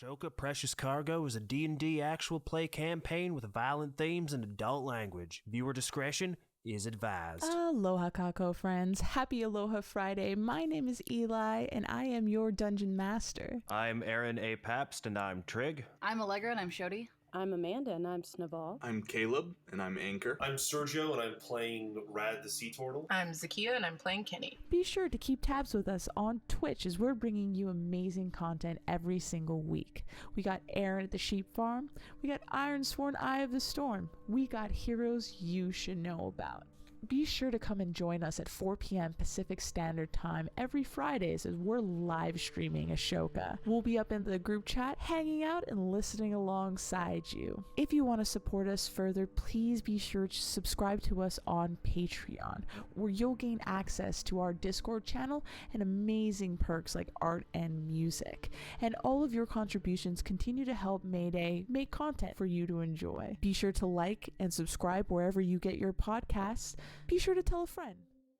Ashoka Precious Cargo is a D&D actual play campaign with violent themes and adult language. Viewer discretion is advised. Aloha Kako friends. Happy Aloha Friday. My name is Eli and I am your dungeon master. I'm Aaron A. Pabst and I'm Trig. I'm Allegra and I'm Shodi. I'm Amanda and I'm Snaval. I'm Caleb and I'm Anchor. I'm Sergio and I'm playing Rad the Sea Turtle. I'm Zakia and I'm playing Kenny. Be sure to keep tabs with us on Twitch as we're bringing you amazing content every single week. We got Aaron at the Sheep Farm. We got Ironsworn Eye of the Storm. We got heroes you should know about. Be sure to come and join us at 4 p.m. Pacific Standard Time every Fridays as we're live streaming Ashoka. We'll be up in the group chat, hanging out and listening alongside you. If you want to support us further, please be sure to subscribe to us on Patreon, where you'll gain access to our Discord channel and amazing perks like art and music. And all of your contributions continue to help Mayday make content for you to enjoy. Be sure to like and subscribe wherever you get your podcasts. Be sure to tell a friend.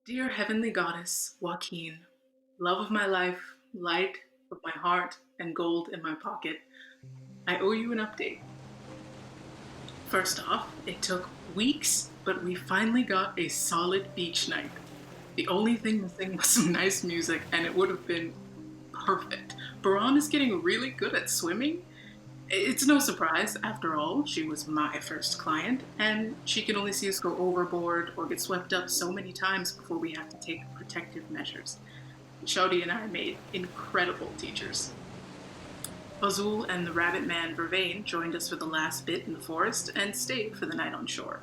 Dear Heavenly Goddess, Joaquin, love of my life, light of my heart, and gold in my pocket, I owe you an update. First off, it took weeks, but we finally got a solid beach night. The only thing missing was some nice music, and it would have been perfect. Baran is getting really good at swimming. It's no surprise, after all, she was my first client, and she can only see us go overboard or get swept up so many times before we have to take protective measures. Shodi and I made incredible teachers. Azul and the rabbit man Vervain joined us for the last bit in the forest and stayed for the night on shore.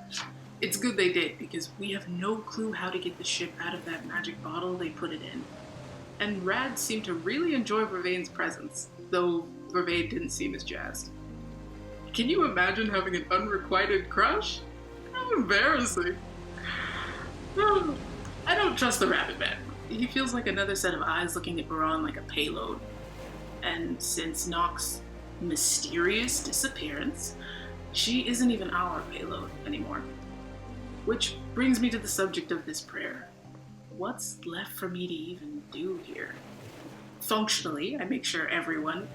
It's good they did, because we have no clue how to get the ship out of that magic bottle they put it in. And Rad seemed to really enjoy Vervain's presence, though Vervain didn't seem as jazzed. Can you imagine having an unrequited crush? How embarrassing. No, I don't trust the rabbit man. He feels like another set of eyes looking at Baran like a payload. And since Nox's mysterious disappearance, she isn't even our payload anymore. Which brings me to the subject of this prayer. What's left for me to even do here? Functionally, I make sure everyone,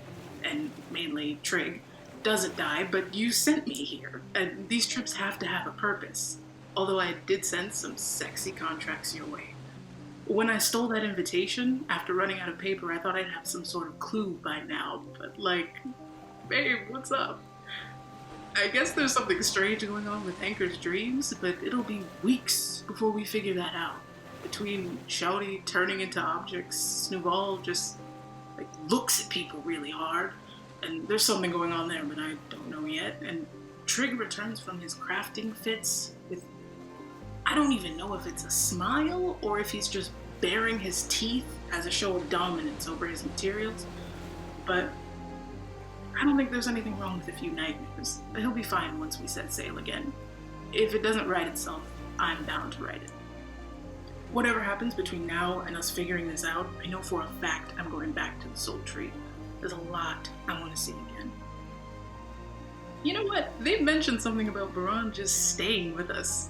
and mainly Trig, doesn't die, but you sent me here, and these trips have to have a purpose. Although I did send some sexy contracts your way. When I stole that invitation, after running out of paper, I thought I'd have some sort of clue by now, but babe, what's up? I guess there's something strange going on with Anchor's dreams, but it'll be weeks before we figure that out. Between Shouty turning into objects, Snuval just looks at people really hard, and there's something going on there, but I don't know yet. And Trig returns from his crafting fits with, I don't even know if it's a smile or if he's just baring his teeth as a show of dominance over his materials. But I don't think there's anything wrong with a few nightmares. He'll be fine once we set sail again. If it doesn't write itself, I'm bound to write it. Whatever happens between now and us figuring this out, I know for a fact I'm going back to the Soul Tree. There's a lot I want to see again. You know what? They've mentioned something about Baran just staying with us.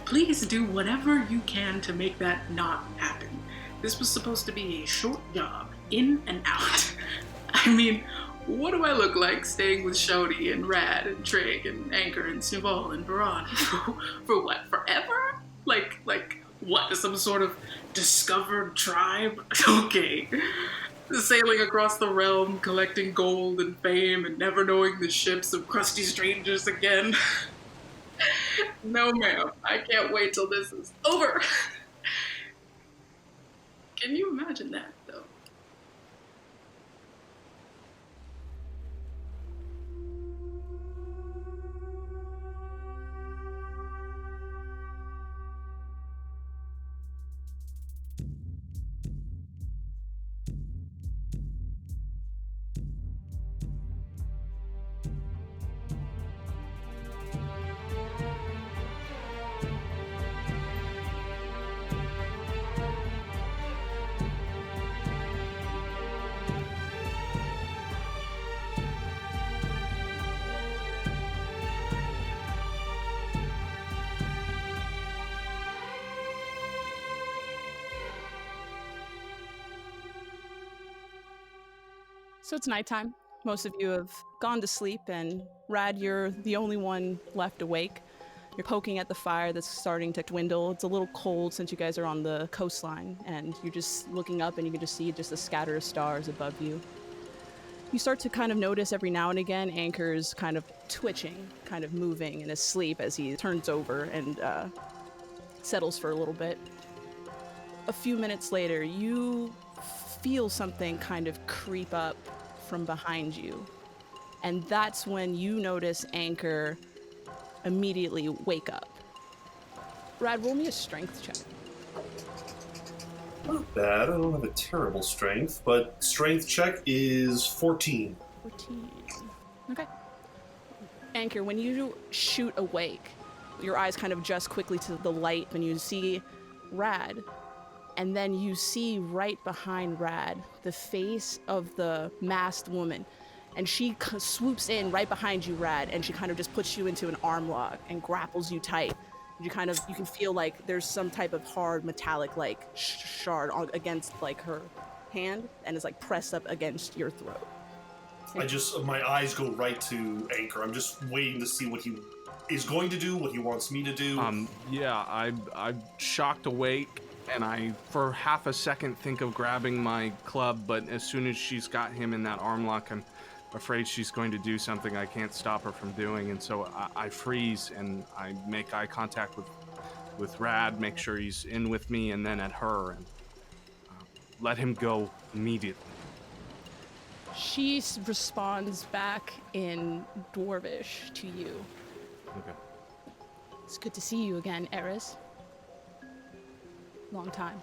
Please do whatever you can to make that not happen. This was supposed to be a short job, in and out. I mean, what do I look like staying with Shodi and Rad and Trig and Anchor and Snuval and Baran? For what, forever? What, some sort of discovered tribe? Okay. Sailing across the realm, collecting gold and fame, and never knowing the ships of crusty strangers again. No, ma'am. I can't wait till this is over. Can you imagine that, though? So it's nighttime. Most of you have gone to sleep, and Rad, you're the only one left awake. You're poking at the fire that's starting to dwindle. It's a little cold since you guys are on the coastline, and you're just looking up and you can just see just a scatter of stars above you. You start to kind of notice every now and again Anchor's kind of twitching, kind of moving in his sleep as he turns over and settles for a little bit. A few minutes later, you feel something kind of creep up from behind you. And that's when you notice Anchor immediately wake up. Rad, roll me a strength check. Not bad. I don't have a terrible strength, but strength check is 14. 14. Okay. Anchor, when you shoot awake, your eyes kind of adjust quickly to the light when you see Rad, and then you see right behind Rad the face of the masked woman, and she swoops in right behind you, Rad, and she kind of just puts you into an arm lock and grapples you tight. You can feel like there's some type of hard metallic like shard against like her hand, and it's like pressed up against your throat. My eyes go right to Anchor. I'm just waiting to see what he is going to do, what he wants me to do. I'm shocked awake, and I, for half a second, think of grabbing my club, but as soon as she's got him in that arm lock, I'm afraid she's going to do something I can't stop her from doing, and so I freeze, and I make eye contact with Rad, make sure he's in with me, and then at her, and let him go immediately. She responds back in Dwarvish to you. Okay. It's good to see you again, Eris. Long time.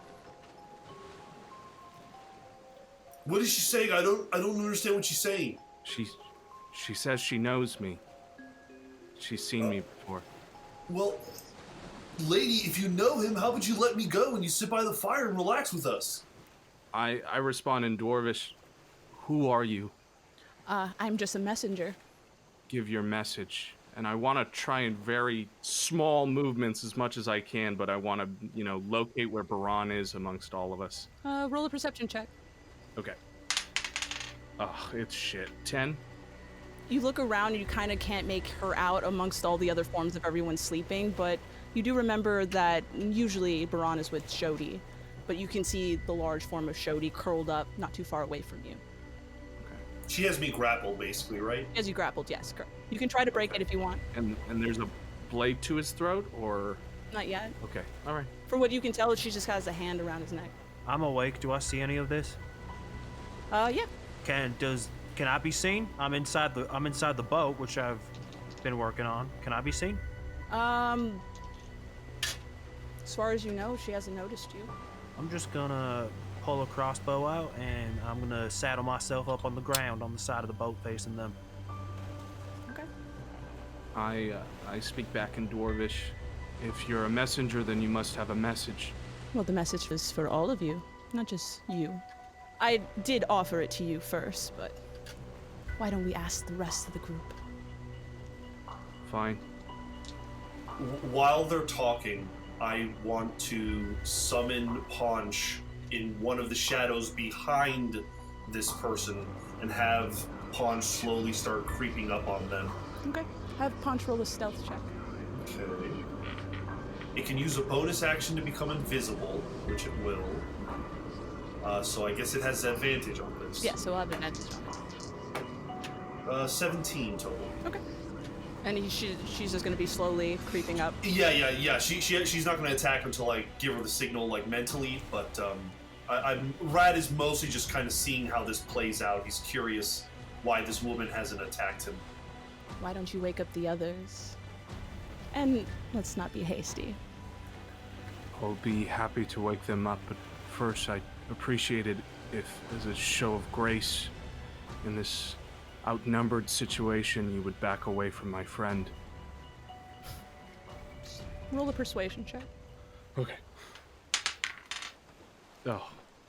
What is she saying? I don't understand what she's saying. She says she knows me. She's seen me before. Well, lady, if you know him, how would you let me go and you sit by the fire and relax with us? I respond in Dwarvish. Who are you? I'm just a messenger. Give your message. And I want to try in very small movements as much as I can, but I want to, locate where Baran is amongst all of us. Roll a perception check. Okay. Oh, it's shit. 10? You look around and you kind of can't make her out amongst all the other forms of everyone sleeping, but you do remember that usually Baran is with Shodi, but you can see the large form of Shodi curled up not too far away from you. She has me grappled, basically, right? As you grappled, yes, correct. You can try to break it if you want. And there's a blade to his throat, or? Not yet. Okay, all right. From what you can tell, she just has a hand around his neck. I'm awake. Do I see any of this? Yeah. Can I be seen? I'm inside the boat, which I've been working on. Can I be seen? As far as you know, she hasn't noticed you. I'm just gonna pull a crossbow out and I'm gonna saddle myself up on the ground on the side of the boat facing them. Okay. I speak back in Dwarvish. If you're a messenger, then you must have a message. Well, the message is for all of you, not just you. I did offer it to you first, but why don't we ask the rest of the group? Fine. While they're talking, I want to summon Paunch in one of the shadows behind this person and have Paunch slowly start creeping up on them. Okay. Have Paunch roll a stealth check. Okay. It can use a bonus action to become invisible, which it will. So I guess it has advantage on this. Yeah, so we'll have an advantage on it. 17 total. Okay. And she's just gonna be slowly creeping up. Yeah. She's not gonna attack until I give her the signal, like, mentally. But Rad is mostly just kind of seeing how this plays out. He's curious why this woman hasn't attacked him. Why don't you wake up the others? And let's not be hasty. I'll be happy to wake them up, but first I'd appreciate it if, as a show of grace, in this outnumbered situation, you would back away from my friend. Roll a persuasion check. Okay.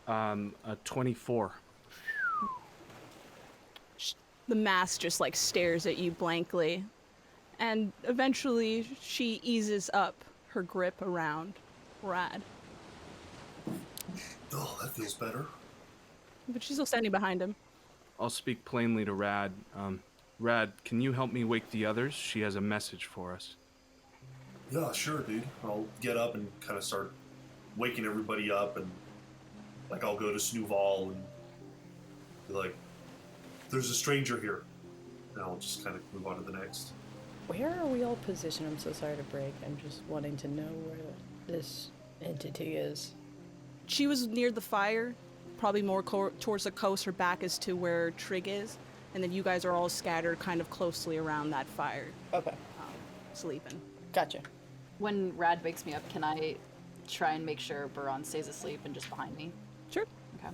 A 24. The mask just like stares at you blankly, and eventually she eases up her grip around Rad. Oh, that feels better. But she's still standing behind him. I'll speak plainly to Rad. Rad, can you help me wake the others? She has a message for us. Yeah, sure, dude. I'll get up and kind of start waking everybody up, and like I'll go to Snooval and be like, "There's a stranger here," and I'll just kind of move on to the next. Where are we all positioned? I'm so sorry to break. I'm just wanting to know where this entity is. She was near the fire, probably more towards the coast. Her back is to where Trig is, and then you guys are all scattered kind of closely around that fire, Okay, sleeping. gotcha. When Rad wakes me up, can I try and make sure Baron stays asleep and just behind me? Sure. Okay.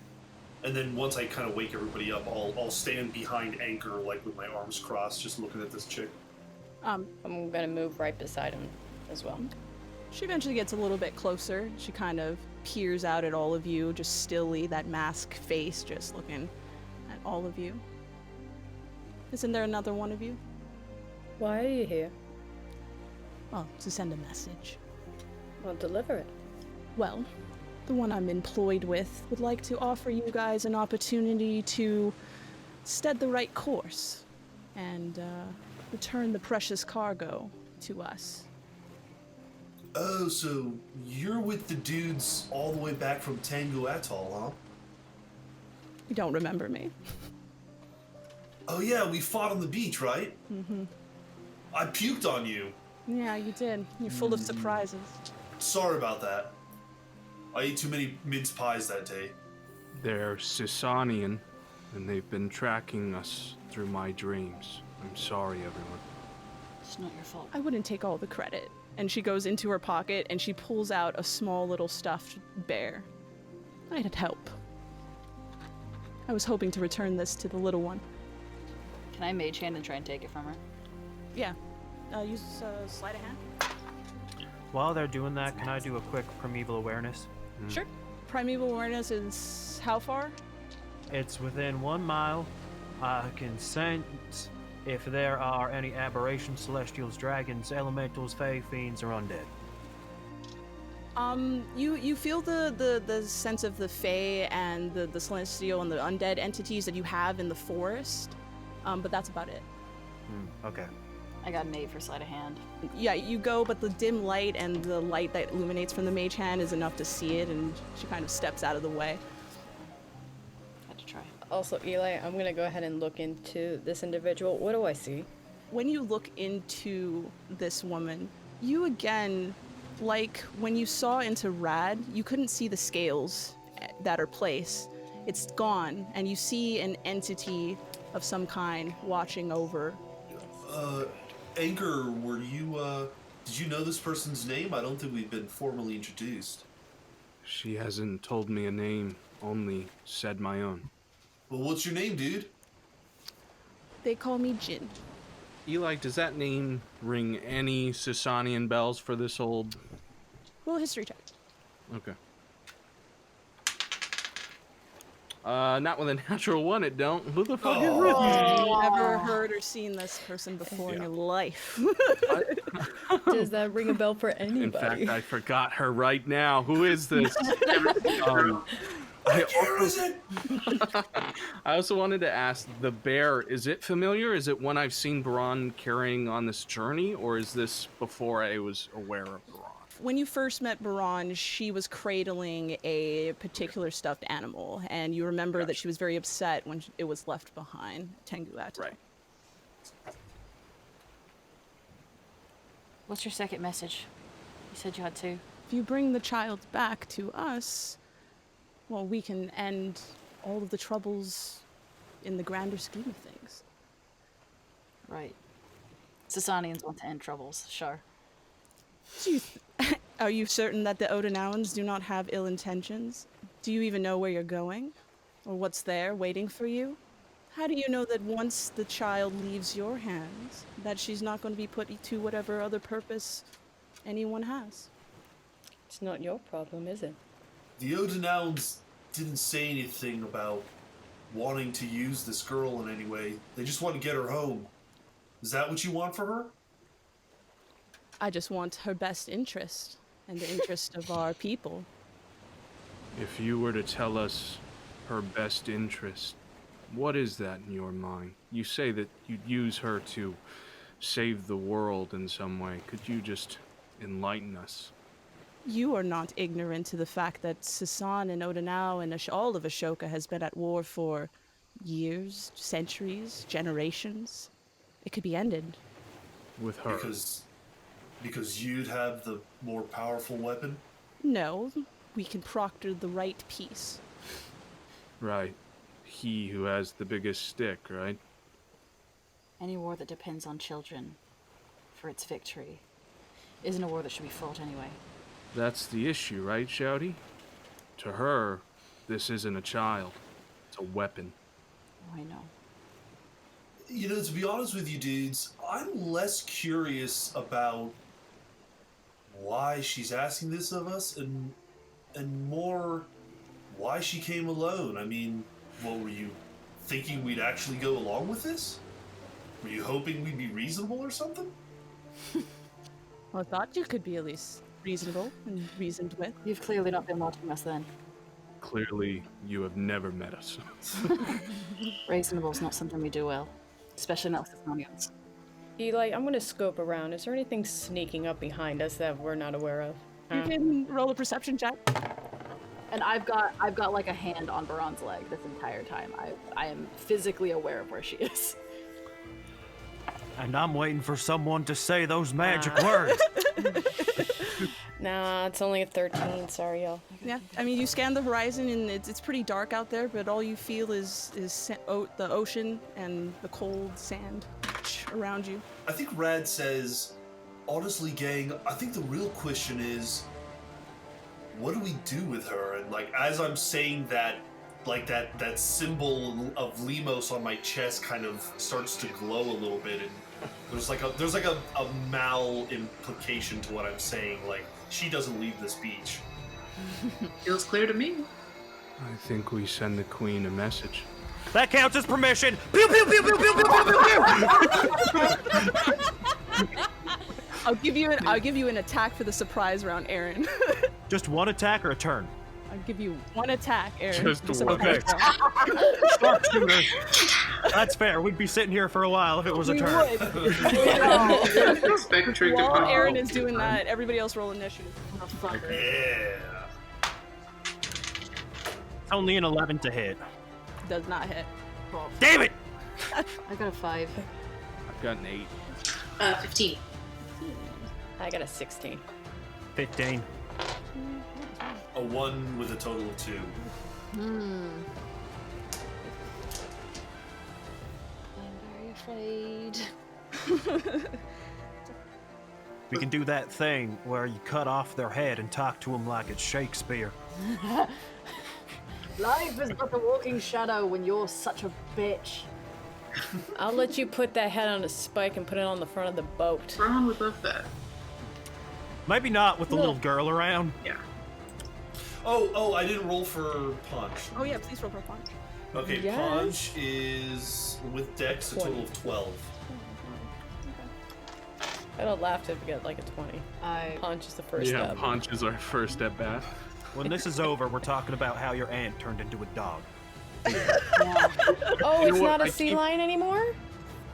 And then once I kind of wake everybody up, I'll stand behind Anchor, like with my arms crossed, just looking at this chick. I'm gonna move right beside him as well. She eventually gets a little bit closer. She kind of peers out at all of you, just stilly, that mask face, just looking at all of you. Isn't there another one of you? Why are you here? Well, to send a message. I'll deliver it. Well, the one I'm employed with would like to offer you guys an opportunity to stead the right course and return the precious cargo to us. Oh, so you're with the dudes all the way back from Tango Atoll, huh? You don't remember me? Oh yeah, we fought on the beach, right? Mm-hmm. I puked on you. Yeah, you did. You're full of surprises. Sorry about that. I ate too many mince pies that day. They're Sisanian, and they've been tracking us through my dreams. I'm sorry, everyone. It's not your fault. I wouldn't take all the credit. And she goes into her pocket and she pulls out a small little stuffed bear. I needed help. I was hoping to return this to the little one. Can I mage hand and try and take it from her? Yeah. Use sleight of hand. While they're doing that, can I do a quick primeval awareness? Sure. Primeval awareness is how far? It's within 1 mile. I can sense if there are any aberrations, celestials, dragons, elementals, fae, fiends, or undead. You feel the sense of the fae and the celestial and the undead entities that you have in the forest, but that's about it. Okay. I got an 8 for sleight of hand. Yeah, you go, but the dim light and the light that illuminates from the mage hand is enough to see it, and she kind of steps out of the way. Had to try. Also, Eli, I'm gonna go ahead and look into this individual. What do I see? When you look into this woman, you again, like when you saw into Rad, you couldn't see the scales that are placed. It's gone, and you see an entity of some kind watching over. Anchor, did you know this person's name? I don't think we've been formally introduced. She hasn't told me a name, only said my own. Well, what's your name, dude? They call me Jinn. Eli, does that name ring any Sisanian bells for this old... Roll a history check. Okay. Not with a natural 1, it don't. Who the fuck is this? You never heard or seen this person before in your life. Does that ring a bell for anybody? In fact, I forgot her right now. Who is this? I also wanted to ask, the bear, is it familiar? Is it one I've seen Baron carrying on this journey, or is this before I was aware of Baron? When you first met Baron, she was cradling a particular stuffed animal, and you remember that she was very upset when it was left behind, Tengu Atoll. Right. What's your second message? You said you had 2. If you bring the child back to us, well, we can end all of the troubles in the grander scheme of things. Right. Sasanians want to end troubles, sure. Are you certain that the Odinowans do not have ill intentions? Do you even know where you're going? Or what's there waiting for you? How do you know that once the child leaves your hands, that she's not going to be put to whatever other purpose anyone has? It's not your problem, is it? The Odinowans didn't say anything about wanting to use this girl in any way. They just want to get her home. Is that what you want for her? I just want her best interest and the interest of our people. If you were to tell us her best interest, What is that in your mind? You say that you'd use her to save the world in some way. Could you just enlighten us? You are not ignorant to the fact that Sasan and Odanao and all of Ashoka has been at war for years, centuries, generations. It could be ended. With her? Because you'd have the more powerful weapon? No, we can proctor the right peace. Right. He who has the biggest stick, right? Any war that depends on children for its victory isn't a war that should be fought anyway. That's the issue, right, Shouty? To her, this isn't a child. It's a weapon. Oh, I know. You know, to be honest with you dudes, I'm less curious about why she's asking this of us and more why she came alone. I mean, what were you thinking we'd actually go along with this? Were you hoping we'd be reasonable or something? Well, I thought you could be at least reasonable and reasoned with. You've clearly not been watching us then. Clearly, you have never met us. Reasonable's not something we do well, especially not with Thessalonians. Eli, I'm gonna scope around. Is there anything sneaking up behind us that we're not aware of? You can roll a perception check. And I've got like a hand on Baron's leg this entire time. I am physically aware of where she is. And I'm waiting for someone to say those magic words. Nah, it's only a 13. Sorry, y'all. Yeah, I mean, you scan the horizon and it's pretty dark out there, but all you feel is the ocean and the cold sand around you. I think Rad says, honestly, gang, I think the real question is, what do we do with her? And like, as I'm saying that, like that symbol of Limos on my chest kind of starts to glow a little bit, and there's like a mal implication to what I'm saying. Like, she doesn't leave this beach. Feels clear to me. I think we send the queen a message. That counts as permission. Pew pew pew pew pew pew pew pew pew. I'll give you an attack for the surprise round, Aaron. Just one attack or a turn? I'll give you one attack, Aaron. Just one. Okay. Sharpshooter. That's fair. We'd be sitting here for a while if it was a turn. Spectre While Aaron is doing that, everybody else roll initiative. Yeah. Only an 11 to hit. Does not hit. Damn it! I got a 5. I've got an 8. 15. I got a 16. 15. A 1 with a total of 2. I'm very afraid. We can do that thing where you cut off their head and talk to them like it's Shakespeare. Life is but a walking shadow when you're such a bitch. I'll let you put that head on a spike and put it on the front of the boat. Ron would love that. Maybe not with the little girl around. Yeah. Oh, I didn't roll for Punch. Oh yeah, please roll for punch. Okay, Yes. Punch is, with Dex, a total of 12. I don't laugh if you get like a 20. Punch is the first Yeah, step. Punch is our first at bat. When this is over, we're talking about how your aunt turned into a dog. Oh, You it's know what? not a I sea keep- lion anymore?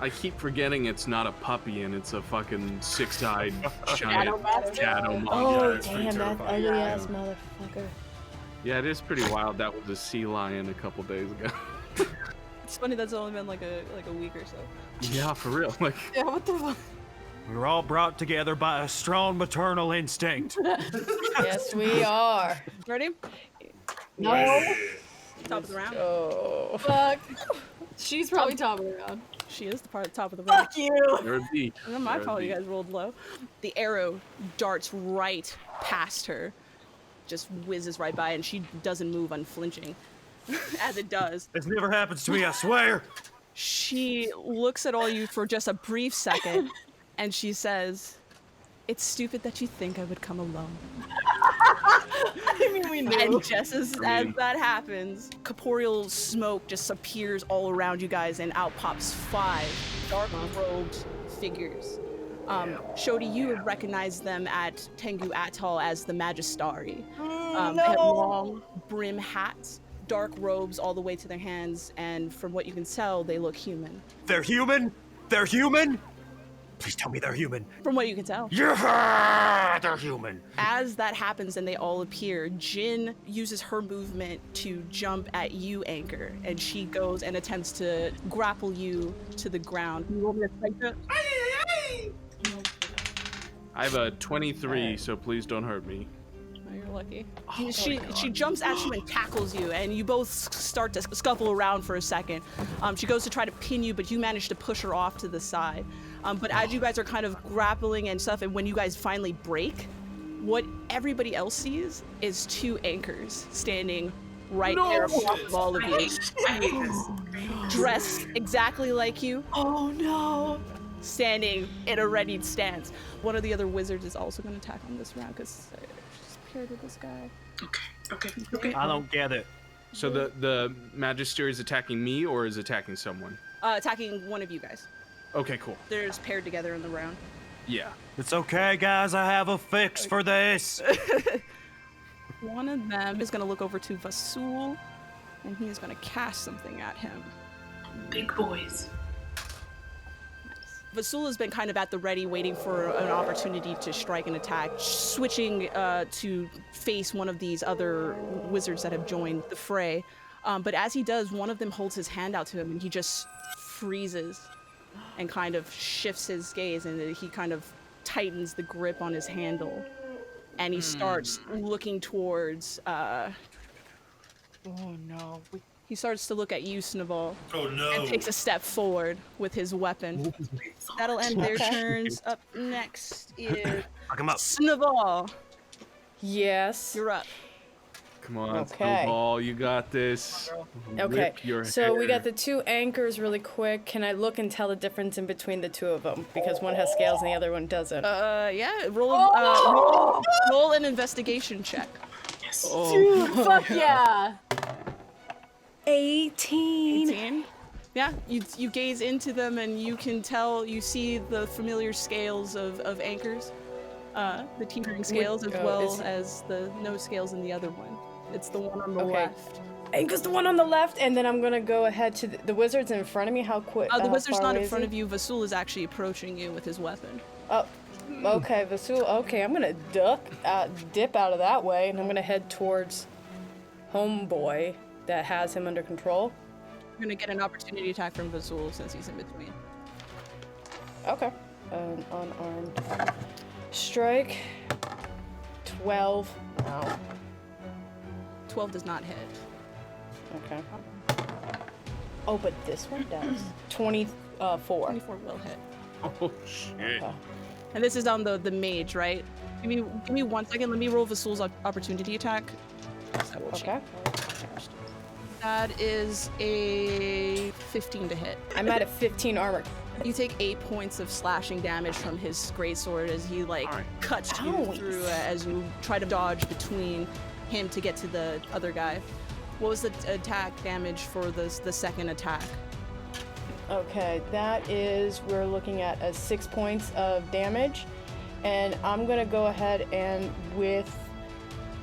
I keep forgetting it's not a puppy and it's a fucking six-eyed giant Master. shadow monster. Oh, it's pretty damn, that terrifying. ugly ass motherfucker. Yeah, it is pretty wild. That was a sea lion a couple days ago. It's funny that's only been like a week or so. Yeah, for real. Like, Yeah, what the fuck? We were all brought together by a strong maternal instinct. Yes, we are. Ready? No. Yeah. Top of the round. Oh. Fuck. She's probably top of the round. She is the part at the top of the round. Fuck you. you're a bee. Not my You're a fault you bee. guys rolled low. The arrow darts right past her, just whizzes right by, and she doesn't move unflinching. As it does, This never happens to me, I swear. she looks at all you for just a brief second, and she says, "It's stupid that you think I would come alone." I mean, we knew. And just as that happens, corporeal smoke just appears all around you guys, and out pops 5 dark-robed figures. Shodi, you would recognize them at Tengu Atoll as the Magistari. They have long brim hats, dark robes all the way to their hands, and from what you can tell, they look human. They're human? They're human? Please tell me they're human. From what you can tell. Yeah, they're human. As that happens and they all appear, Jinn uses her movement to jump at you, Anchor, and she goes and attempts to grapple you to the ground. Can you roll me a strength check? I have a 23, so please don't hurt me. Oh, you're lucky. She jumps at you and tackles you, and you both start to scuffle around for a second. She goes to try to pin you, but you manage to push her off to the side. But as you guys are kind of grappling and stuff, and when you guys finally break, what everybody else sees is 2 anchors standing right there on top of all of you. Dressed exactly like you. Oh no! Standing in a readied stance. One of the other wizards is also going to attack on this round because she's paired with this guy. Okay. I don't get it. So the Magister is attacking me or is attacking someone? Attacking one of you guys. Okay, cool. They're just paired together in the round. Yeah. It's okay, guys. I have a fix for this. One of them is going to look over to Vasul, and he is going to cast something at him. Big boys. Vasul has been kind of at the ready, waiting for an opportunity to strike and attack, switching to face one of these other wizards that have joined the fray. But as he does, one of them holds his hand out to him, and he just freezes and kind of shifts his gaze, and he kind of tightens the grip on his handle, and he starts looking towards. Oh no! He starts to look at you, Snaval. Oh no! And takes a step forward with his weapon. That'll end their turns. Up next is Fuck him up. Snaval. Yes. You're up. Come on, Okay. Snowball, you got this. Okay, Rip your so we hair. got the 2 anchors really quick. Can I look and tell the difference in between the 2 of them? Because one has scales and the other one doesn't. Yeah. Roll an investigation check. Yes. Dude, fuck yeah. 18. 18. Yeah, you gaze into them and you can tell, you see the familiar scales of anchors, the teetering scales, as well as the no scales in the other one. It's the one on the left. Anchor's the one on the left, and then I'm gonna go ahead to the wizard's in front of me. How quick? The wizard's far not away in is front he? of you. Vasul is actually approaching you with his weapon. Oh, okay, Vasul. Okay, I'm gonna dip out of that way, and I'm gonna head towards Homeboy that has him under control. You're gonna get an opportunity attack from Vasul since he's in between. Okay. An unarmed strike. 12. Ow. 12 does not hit. Okay. Oh, but this one does. 24. 24 will hit. Oh shit. Okay. And this is on the mage, right? Give me 1 second. Let me roll Vasul's opportunity attack. So we'll Okay. That is a 15 to hit. I'm at a 15 armor. You take 8 points of slashing damage from his greatsword as he cuts you Ow. through as you try to dodge between him to get to the other guy. What was the attack damage for the second attack? Okay, that is, we're looking at 6 points of damage. And I'm gonna go ahead and with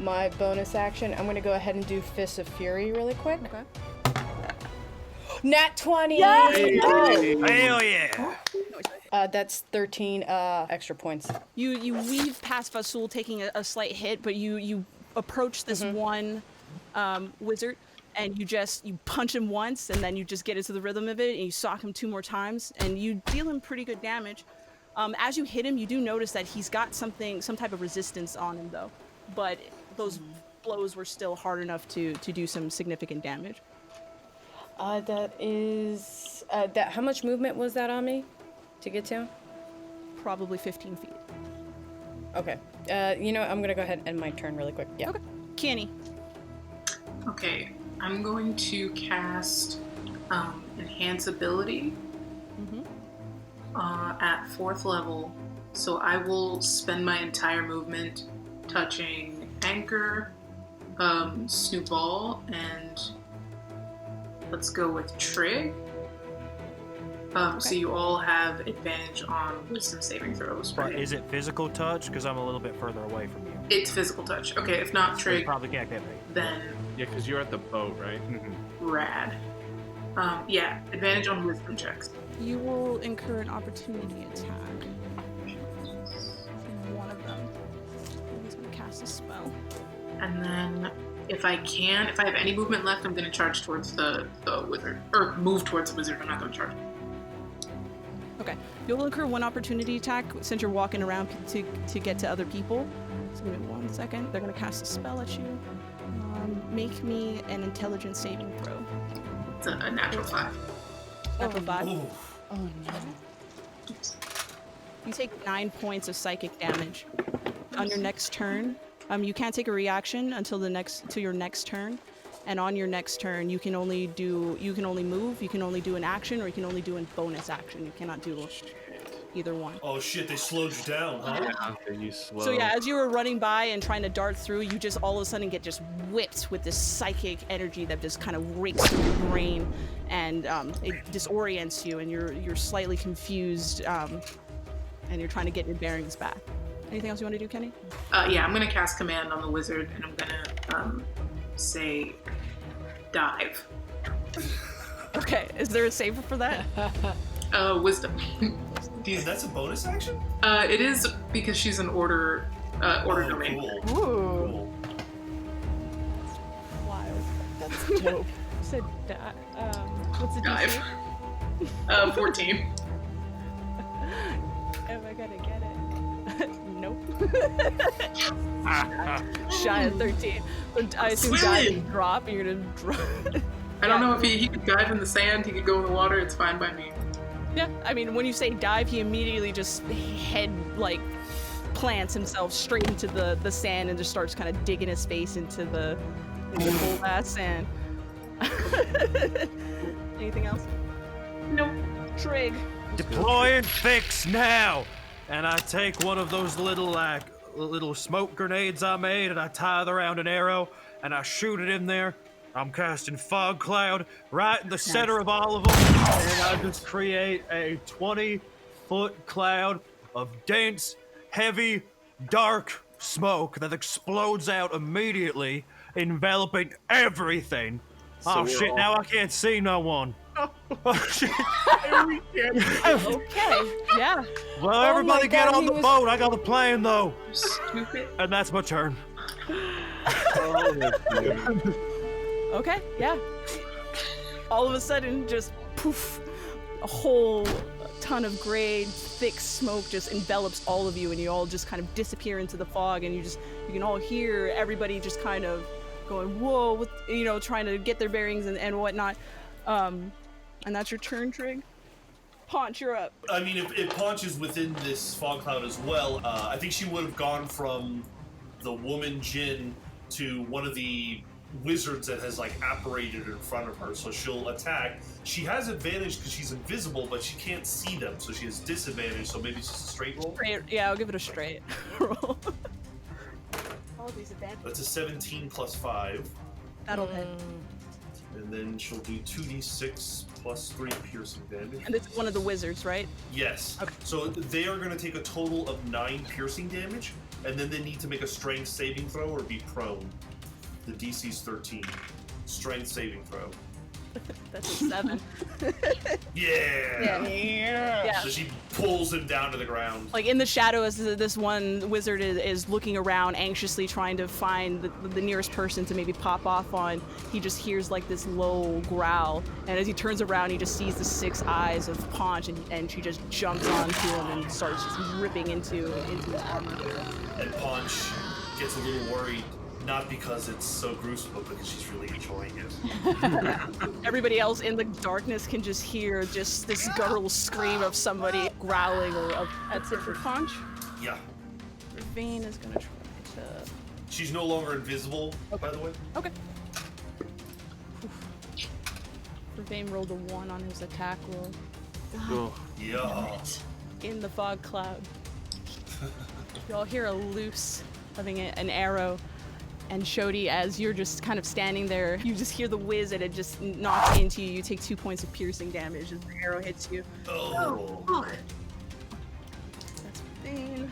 my bonus action, I'm gonna go ahead and do Fist of Fury really quick. Okay. Nat 20! Hell yeah! That's 13 extra points. You weave past Vasul taking a slight hit, but you approach this one wizard and you punch him once and then you just get into the rhythm of it and you sock him 2 more times and you deal him pretty good damage. As you hit him, you do notice that he's got some type of resistance on him though, but those blows were still hard enough to do some significant damage. That is, how much movement was that on me to get to? Probably 15 feet. Okay. You know what? I'm gonna go ahead and end my turn really quick. Yeah. Okay. Kenny. Okay, I'm going to cast Enhance Ability at 4th level. So I will spend my entire movement touching Anchor, Snowball, and let's go with Trig. So you all have advantage on wisdom saving throws. But Right? is it physical touch? Because I'm a little bit further away from you. It's physical touch. Okay, if not So you Trig, probably can't get me. then Yeah, because you're at the boat, right? rad. Yeah, advantage on wisdom checks. You will incur an opportunity attack. In one of them. He's gonna cast a spell. And then if I have any movement left, I'm going to charge towards the wizard. Or move towards the wizard. I'm not going to charge. Okay. You'll incur one opportunity attack since you're walking around to get to other people. So give me 1 second. They're going to cast a spell at you. Make me an intelligence saving throw. It's a natural 5. Natural 5. Oh no. You take 9 points of psychic damage. On your next turn, you can't take a reaction until your next turn, and on your next turn you can only move, you can only do an action, or you can only do a bonus action. You cannot do either one. Oh shit, they slowed you down, huh? Yeah, they use slow. So yeah, as you were running by and trying to dart through, you just all of a sudden get just whipped with this psychic energy that just kind of rakes through your brain, and it disorients you, and you're slightly confused, and you're trying to get your bearings back. Anything else you want to do, Kenny? Yeah, I'm going to cast command on the wizard, and I'm going to say dive. Okay, is there a saver for that? Wisdom. And that's a bonus action? It is because she's an order domain. Cool. Ooh. Cool. Wild. That's dope. You said what's the Dive. DC? 14. Am I gonna get it? Nope. Shy of 13. But I assume dive and drop, and you're gonna drop. I don't know if he could dive in the sand, he could go in the water, it's fine by me. Yeah, I mean, when you say dive, he immediately just plants himself straight into the sand and just starts kind of digging his face into the cold ass sand. Anything else? Nope. Trig. Deploy and fix now! And I take one of those little smoke grenades I made, and I tie it around an arrow, and I shoot it in there. I'm casting fog cloud right in the center of all of them, and I just create a 20-foot cloud of dense, heavy, dark smoke that explodes out immediately, enveloping everything. Oh we're shit, all- now I can't see no one. Oh shit. Okay, yeah. Well, everybody get God, on he the was- boat. I got a plan, though. Stupid. And that's my turn. Oh, that's good. Okay, yeah. All of a sudden, just poof, a whole ton of gray, thick smoke just envelops all of you, and you all just kind of disappear into the fog, and you can all hear everybody just kind of going, whoa, trying to get their bearings and whatnot. And that's your turn, Trig. Paunch, you're up. I mean, if Paunch is within this fog cloud as well, I think she would have gone from the woman Jinn to one of the wizards that has apparated in front of her, so she'll attack. She has advantage because she's invisible, but she can't see them, so she has disadvantage, so maybe it's just a straight roll? Yeah, I'll give it a straight roll. All these advantages. That's a 17 plus 5. That'll hit. And then she'll do 2d6 plus 3 piercing damage. And this is one of the wizards, right? Yes. Okay. So they are going to take a total of 9 piercing damage, and then they need to make a strength saving throw or be prone. The DC's 13. Strength saving throw. That's a 7. Yeah! Yeah. So she pulls him down to the ground. Like in the shadows, this one wizard is looking around anxiously trying to find the nearest person to maybe pop off on. He just hears this low growl, and as he turns around, he just sees the 6 eyes of Paunch, and she just jumps onto him and starts just ripping into his armor. And Paunch gets a little worried, not because it's so gruesome, but because she's really enjoying it. Everybody else in the darkness can just hear just this guttural scream of somebody growling. That's it for Paunch. Yeah. Vane is gonna try to. She's no longer invisible, by the way. Okay. Vane rolled a 1 on his attack roll. Oh, Yeah. In the fog cloud. Y'all hear a loose, having an arrow. And Shodi, as you're just kind of standing there, you just hear the whiz and it just knocks into you. You take 2 points of piercing damage as the arrow hits you. Oh. That's Vane.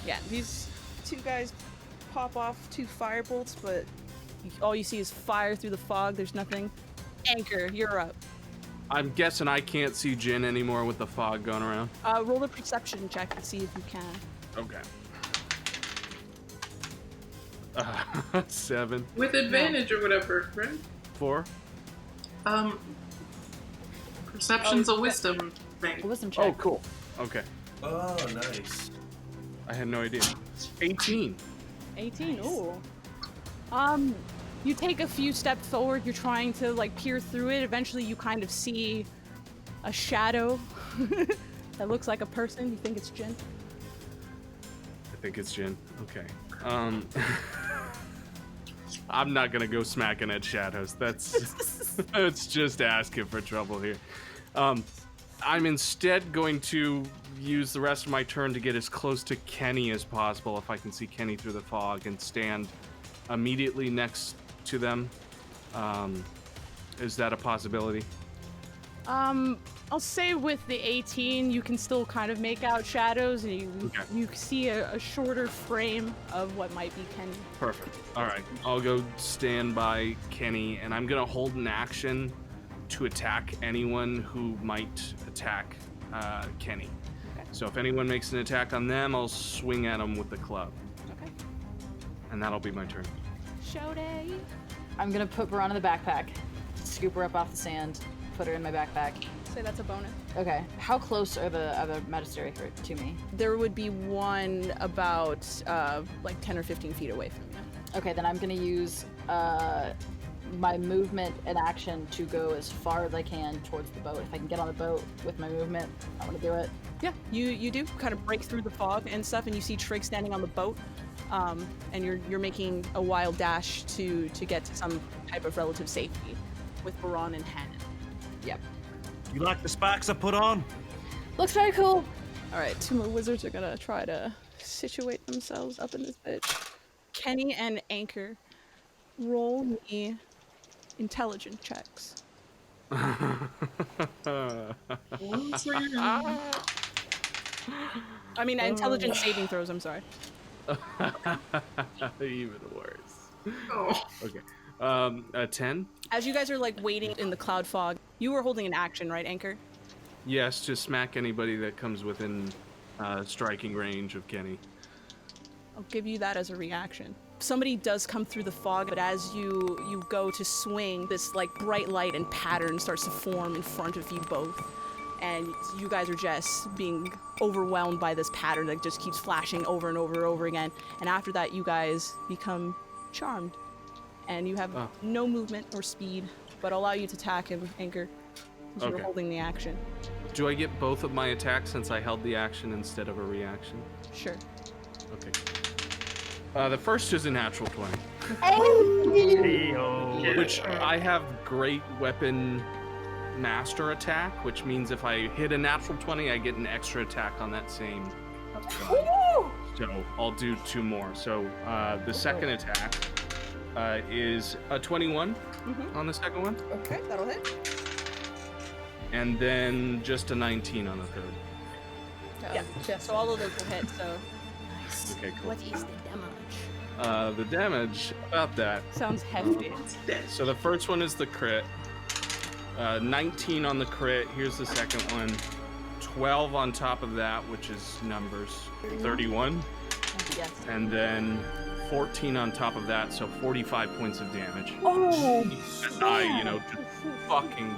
Yeah, these 2 guys pop off 2 fire bolts, but All you see is fire through the fog. There's nothing. Anchor, you're up. I'm guessing I can't see Jinn anymore with the fog going around. Roll a perception check and see if you can. Okay. 7. With advantage or whatever, right? 4. Perception's a wisdom thing. Wisdom check. Oh, cool. Okay. Oh, nice. I had no idea. 18. 18. Ooh. You take a few steps forward. You're trying to like peer through it. Eventually, you kind of see a shadow that looks like a person. You think it's Jinn? I think it's Jinn. Okay. I'm not gonna go smacking at shadows. That's just asking for trouble here. I'm instead going to use the rest of my turn to get as close to Kenny as possible, if I can see Kenny through the fog, and stand immediately next to them. Is that a possibility? I'll say with the 18, you can still kind of make out shadows, and you see a shorter frame of what might be Kenny. Perfect. All right. I'll go stand by Kenny, and I'm going to hold an action to attack anyone who might attack Kenny. Okay. So if anyone makes an attack on them, I'll swing at them with the club. Okay. And that'll be my turn. Show day. I'm gonna put Baran in the backpack, scoop her up off the sand, put her in my backpack. Say that's a bonus. Okay. How close are the other Magistery to me? There would be one about like 10 or 15 feet away from you. Okay, then I'm gonna use my movement and action to go as far as I can towards the boat. If I can get on the boat with my movement, I want to do it. Yeah, you do kind of break through the fog and stuff, and you see Trig standing on the boat, and you're making a wild dash to get to some type of relative safety with Baran in hand. Yep. You like the spikes I put on? Looks very cool. All right, 2 more wizards are gonna try to situate themselves up in this bitch. Kenny and Anchor, roll me intelligent checks. I mean, intelligence saving throws, I'm sorry. Even worse. Oh. Okay. 10? As you guys are like waiting in the cloud fog, you were holding an action, right, Anchor? Yes, to smack anybody that comes within striking range of Kenny. I'll give you that as a reaction. Somebody does come through the fog, but as you go to swing, this like bright light and pattern starts to form in front of you both. And you guys are just being overwhelmed by this pattern that just keeps flashing over and over and over again. And after that, you guys become charmed. And you have no movement or speed, but allow you to attack him, Anchor, because you're holding the action. Do I get both of my attacks since I held the action instead of a reaction? Sure. Okay. The first is a natural 20. Which I have great weapon master attack, which means if I hit a natural 20, I get an extra attack on that same. So I'll do 2 more. So the second attack is a 21 on the second one. Okay, that'll hit. And then just a 19 on the third. Yeah, so all of those will hit, so. Nice. Okay, cool. What is the damage? The damage, about that. Sounds hefty. So the first one is the crit. 19 on the crit. Here's the second one. 12 on top of that, which is numbers. 31. Yes. And then 14 on top of that, so 45 points of damage. Oh! As I, just fucking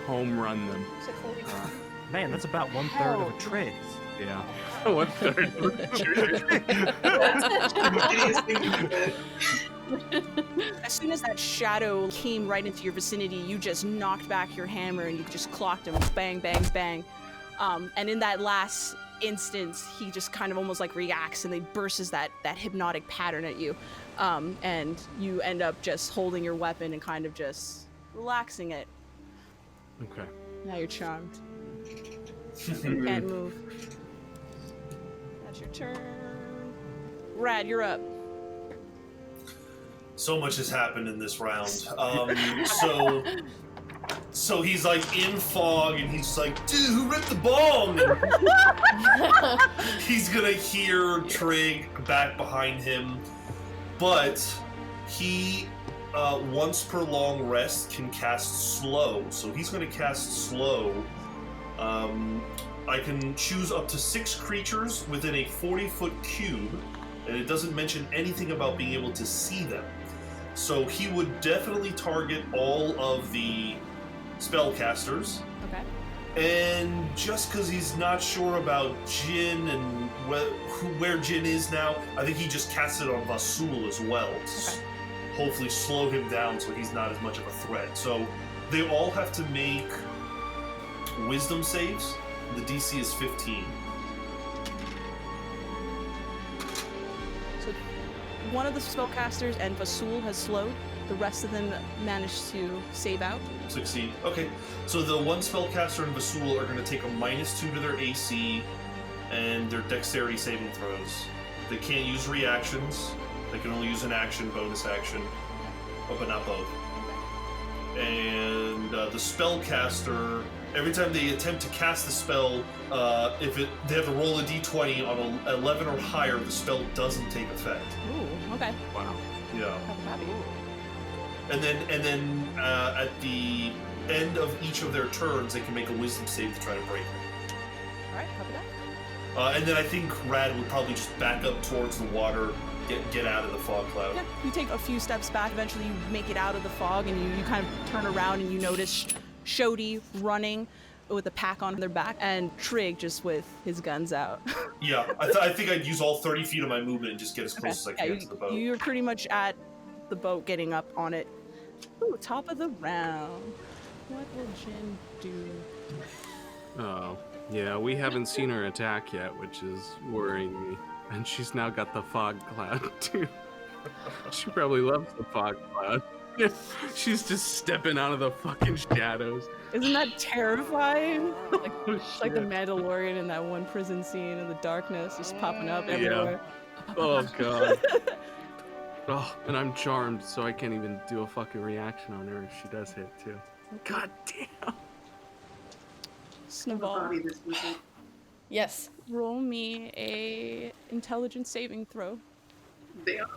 home run them. Man, that's about 1/3 of a trig. Yeah. 1/3. As soon as that shadow came right into your vicinity, you just knocked back your hammer and you just clocked him. Bang, bang, bang. And in that last instance, he just kind of almost like reacts and then bursts that hypnotic pattern at you. And you end up just holding your weapon and kind of just relaxing it. Okay. Now you're charmed. Can't move. That's your turn. Rad, you're up. So much has happened in this round. So he's like in fog and he's like, dude, who ripped the bong? He's gonna hear Trig back behind him, but he once per long rest, can cast slow. So he's going to cast slow. I can choose up to 6 creatures within a 40-foot cube, and it doesn't mention anything about being able to see them. So he would definitely target all of the spellcasters. Okay. And just because he's not sure about Jinn and where Jinn is now, I think he just casts it on Vasul as well. Okay. Hopefully slow him down so he's not as much of a threat. So they all have to make wisdom saves. The DC is 15. So one of the spellcasters and Vasul has slowed. The rest of them managed to save out. Succeed. Okay. So the one spellcaster and Vasul are going to take a -2 to their AC and their dexterity saving throws. They can't use reactions. They can only use an action, bonus action, but not both. And the spellcaster, every time they attempt to cast the spell, they have to roll a d20 on an 11 or higher, the spell doesn't take effect. Ooh, okay. Wow. Yeah. I'm happy. And then at the end of each of their turns, they can make a wisdom save to try to break it. Alright, copy that. And then I think Rad would probably just back up towards the water, get out of the fog cloud. Yeah, you take a few steps back, eventually you make it out of the fog, and you kind of turn around and you notice Shodi running with a pack on their back, and Trig just with his guns out. Yeah, I think I'd use all 30 feet of my movement and just get as close as I can to the boat. You're pretty much at the boat, getting up on it. Ooh, top of the round. What will Jinn do? Oh, yeah, we haven't seen her attack yet, which is worrying me. And she's now got the fog cloud, too. She probably loves the fog cloud. She's just stepping out of the fucking shadows. Isn't that terrifying? Like, Oh, like the shit. Mandalorian in that one prison scene in the darkness, just popping up everywhere. Oh, God. Oh, and I'm charmed, so I can't even do a fucking reaction on her if she does hit, too. God damn. Snowball, Bobby this weekend. Yes. roll me a intelligence saving throw. They are.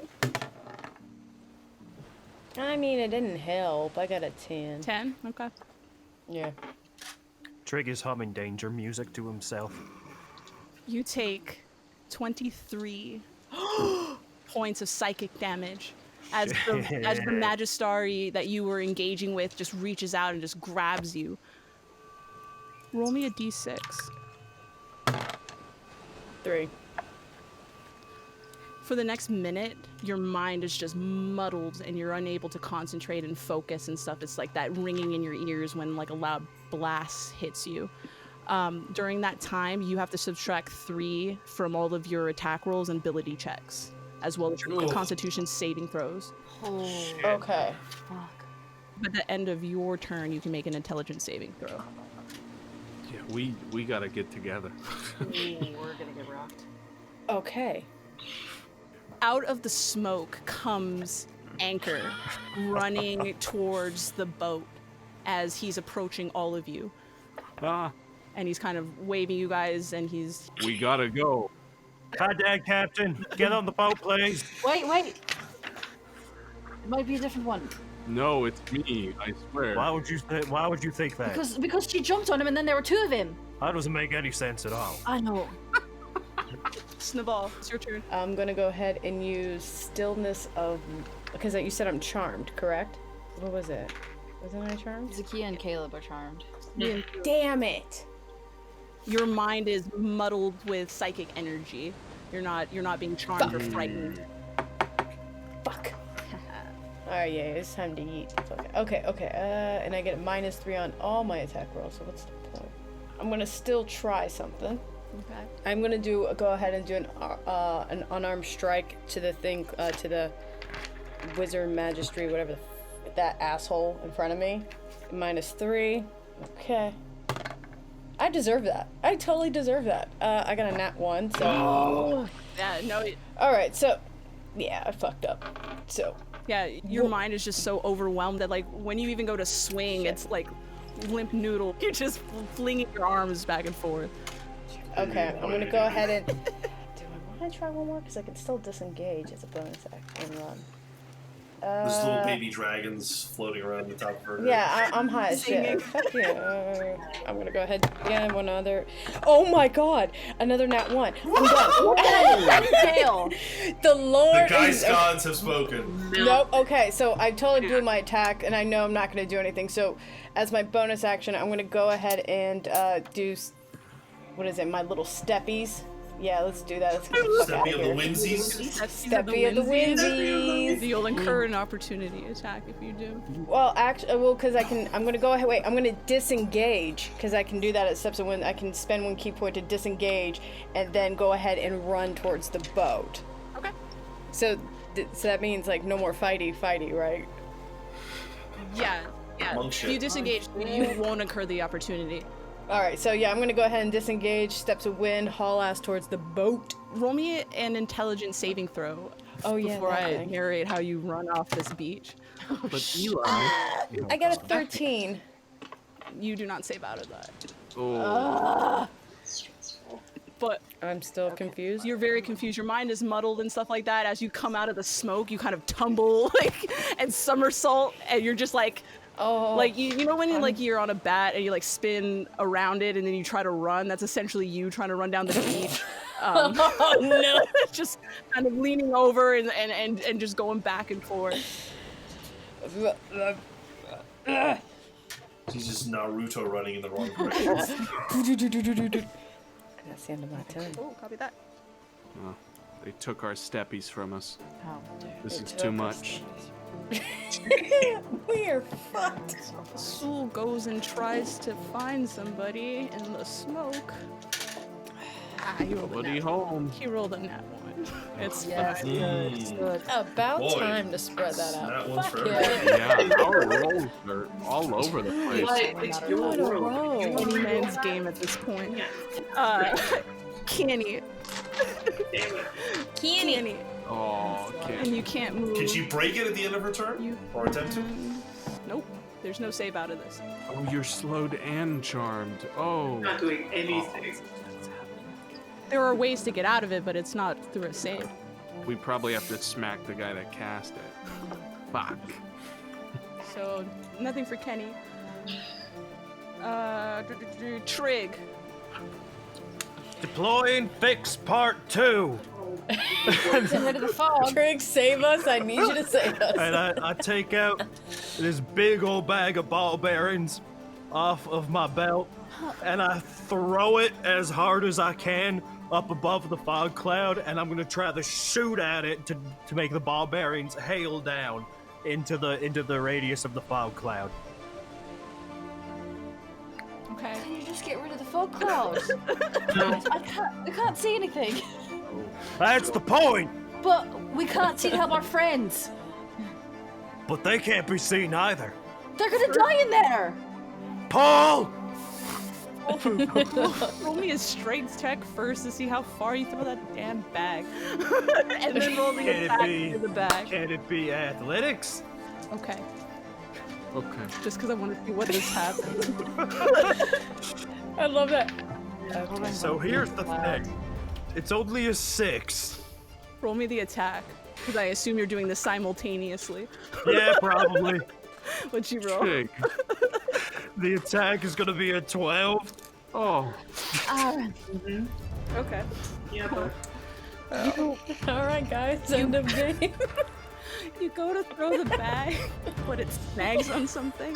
I mean, it didn't help. I got a 10. 10? Okay. Yeah. Trig is humming danger music to himself. You take 23 points of psychic damage as the Magistari that you were engaging with just reaches out and just grabs you. Roll me a d6. 3. For the next minute, your mind is just muddled and you're unable to concentrate and focus and stuff. It's like that ringing in your ears when like a loud blast hits you. During that time, you have to subtract 3 from all of your attack rolls and ability checks, as well as your Ugh. Constitution saving throws. Oh, Okay. fuck. At the end of your turn, you can make an intelligence saving throw. Yeah, we gotta get together. Ooh, we're gonna get rocked. Okay. Out of the smoke comes Anchor, running towards the boat as he's approaching all of you. Ah, And he's kind of waving you guys, and he's... we gotta go. Hi, Dad, Captain. Get on the boat, please. Wait! It might be a different one. No, it's me, I swear. Why would you think that? Because she jumped on him and then there were 2 of him. That doesn't make any sense at all. I know. Snowball, it's your turn. I'm gonna go ahead and use stillness of... Because you said I'm charmed, correct? What was it? Wasn't I charmed? Zakia and Caleb are charmed. Damn it! Your mind is muddled with psychic energy. You're not being charmed or frightened. Fuck. Alright, yeah, it's time to eat. Okay. And I get a -3 on all my attack rolls, so what's the point? I'm gonna still try something. Okay. I'm gonna go ahead and do an unarmed strike to the thing, to the wizard magistry, whatever that asshole in front of me. -3. Okay. I deserve that. I totally deserve that. I got a nat 1, so. Yeah, no, Alright, so. Yeah, I fucked up. So. yeah, your mind is just so overwhelmed that, like, when you even go to swing, it's like limp noodle. You're just flinging your arms back and forth. Okay, I'm gonna go ahead and. Do I want to try one more? Because I can still disengage as a bonus action and run. There's little baby dragons floating around the top of her head. Yeah, I'm high as Singing. shit. Fuck yeah. I'm gonna go ahead again. One other. Oh my god! Another nat 1. I'm done. Fail. The Lord. The Geist is- gods have spoken. Nope. Okay, so I totally blew my attack, and I know I'm not gonna do anything. So, as my bonus action, I'm gonna go ahead and do. What is it? My little steppies. Yeah, let's do that. Let's get the fuck out Steppy of of the here. Winsies. Steppy of the Winsies. You'll incur an opportunity attack if you do. Well, actually, well, because I'm gonna go ahead. Wait, I'm gonna disengage because I can do that at steps of when I can spend 1 key point to disengage, and then go ahead and run towards the boat. Okay. So, so that means like no more fighty, right? Yeah. Monk If shit. you disengage, you won't incur the opportunity. All right. So yeah, I'm gonna go ahead and disengage. Steps of wind, haul ass towards the boat. Roll me an intelligence saving throw Oh yeah. before that I thing. narrate how you run off this beach. But Eli. I got a 13. You do not save out of that. Oh. But I'm still confused. you're very confused. Your mind is muddled and stuff like that. As you come out of the smoke, you kind of tumble and somersault, and you're just like, Oh. like you know when you're on a bat and you like spin around it and then you try to run. That's essentially you trying to run down the beach. Oh no. Just kind of leaning over and just going back and forth. He's just Naruto running in the wrong direction. That's the end of my turn. Oh, copy that. Oh, they took our steppies from us. Oh, This They is took too us. much. We're fucked. Sul goes and tries to find somebody in the smoke. He rolled a Nobody nat home. He rolled a nat 1. It's yes, fine. good. It's good. About Boy, time to spread that out. That one's Fuck for yeah. everybody. Yeah, our rolls are all over the place. But it's your What a world. roll. You Any wanna man's go game at this point. Yeah. Kenny. Damn it. Kenny. Oh, And can't. you can't move. Can she break it at the end of her turn? Or attempt to? Nope. There's no save out of this. Oh, you're slowed and charmed. Oh. Not doing anything. There are ways to get out of it, but it's not through a save. We probably have to smack the guy that cast it. Fuck. So, nothing for Kenny. Trig. Deploying fix part 2. Get rid of the fog. Trig, save us. I need you to save And us. I take out this big old bag of ball bearings off of my belt, and I throw it as hard as I can up above the fog cloud, and I'm gonna try to shoot at it to make the ball bearings hail down into the radius of the fog cloud. Okay. Can you just get rid of the fog clouds? I can't see anything. That's the point. But we can't see to help our friends. But they can't be seen either. They're gonna die in there. Paul! Roll me a strength check first to see how far you throw that damn bag. And then roll the Can it attack be- into the bag. Can it be athletics? Okay. Okay. Just because I want to see what just happened. I love that. So here's the thing. It's only a 6. Roll me the attack. Because I assume you're doing this simultaneously. Yeah, probably. What'd you roll? Pig. The attack is gonna be a 12. Oh. Okay. Yeah, but All right, guys. End of game. You go to throw the bag, but it snags on something.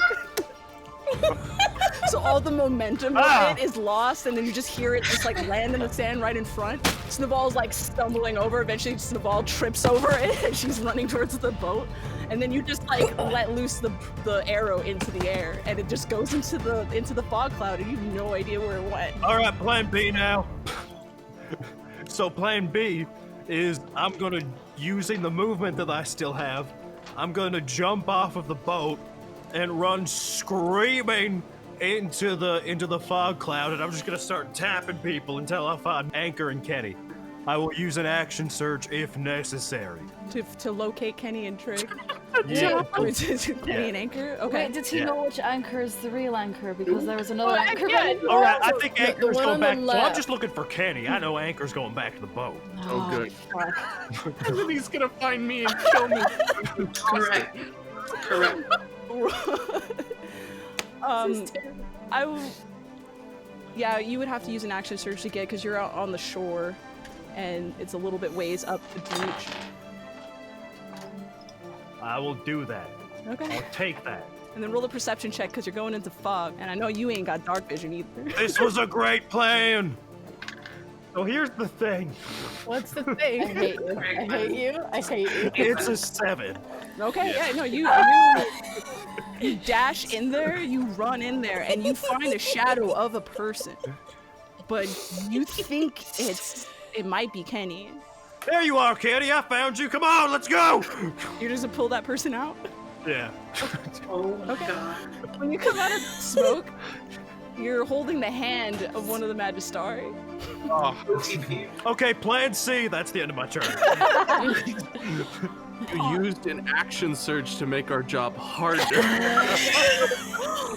So all the momentum of it is lost, and then you just hear it just like land in the sand right in front. Snowball's like stumbling over. Eventually, Snowball trips over it, and she's running towards the boat. And then you just like let loose the arrow into the air, and it just goes into the fog cloud, and you have no idea where it went. All right, plan B now. So plan B is I'm gonna, using the movement that I still have, I'm gonna jump off of the boat and run screaming into the fog cloud, and I'm just gonna start tapping people until I find Anchor and Kenny. I will use an action search if necessary. To locate Kenny and Trig. Yeah. Penny and Anchor? Okay. Wait, did he Yeah. know which anchor is the real anchor? Because there was another anchor. yeah, All right, I think The Anchor's one going on the back. So I'm left. just looking for Kenny. I know Anchor's going back to the boat. Oh, good. Fuck. And then he's gonna find me and kill me. Correct. Correct. I will. Yeah, you would have to use an action surge to get because you're out on the shore, and it's a little bit ways up the beach. I will do that. Okay. I'll take that. And then roll a perception check because you're going into fog, and I know you ain't got dark vision either. This was a great plan. So here's the thing. What's the I thing? hate you. I hate you. I hate you. It's a 7. Okay, yeah, no, you dash in there, you run in there, and you find a shadow of a person, but you think it might be Kenny. There you are, Kenny. I found you. Come on, let's go. You're just gonna pull that person out. Yeah. Oh my Okay. god. When you come out of smoke, you're holding the hand of one of the Magistari. Oh, Okay, plan C. That's the end of my turn. you used an action surge to make our job harder.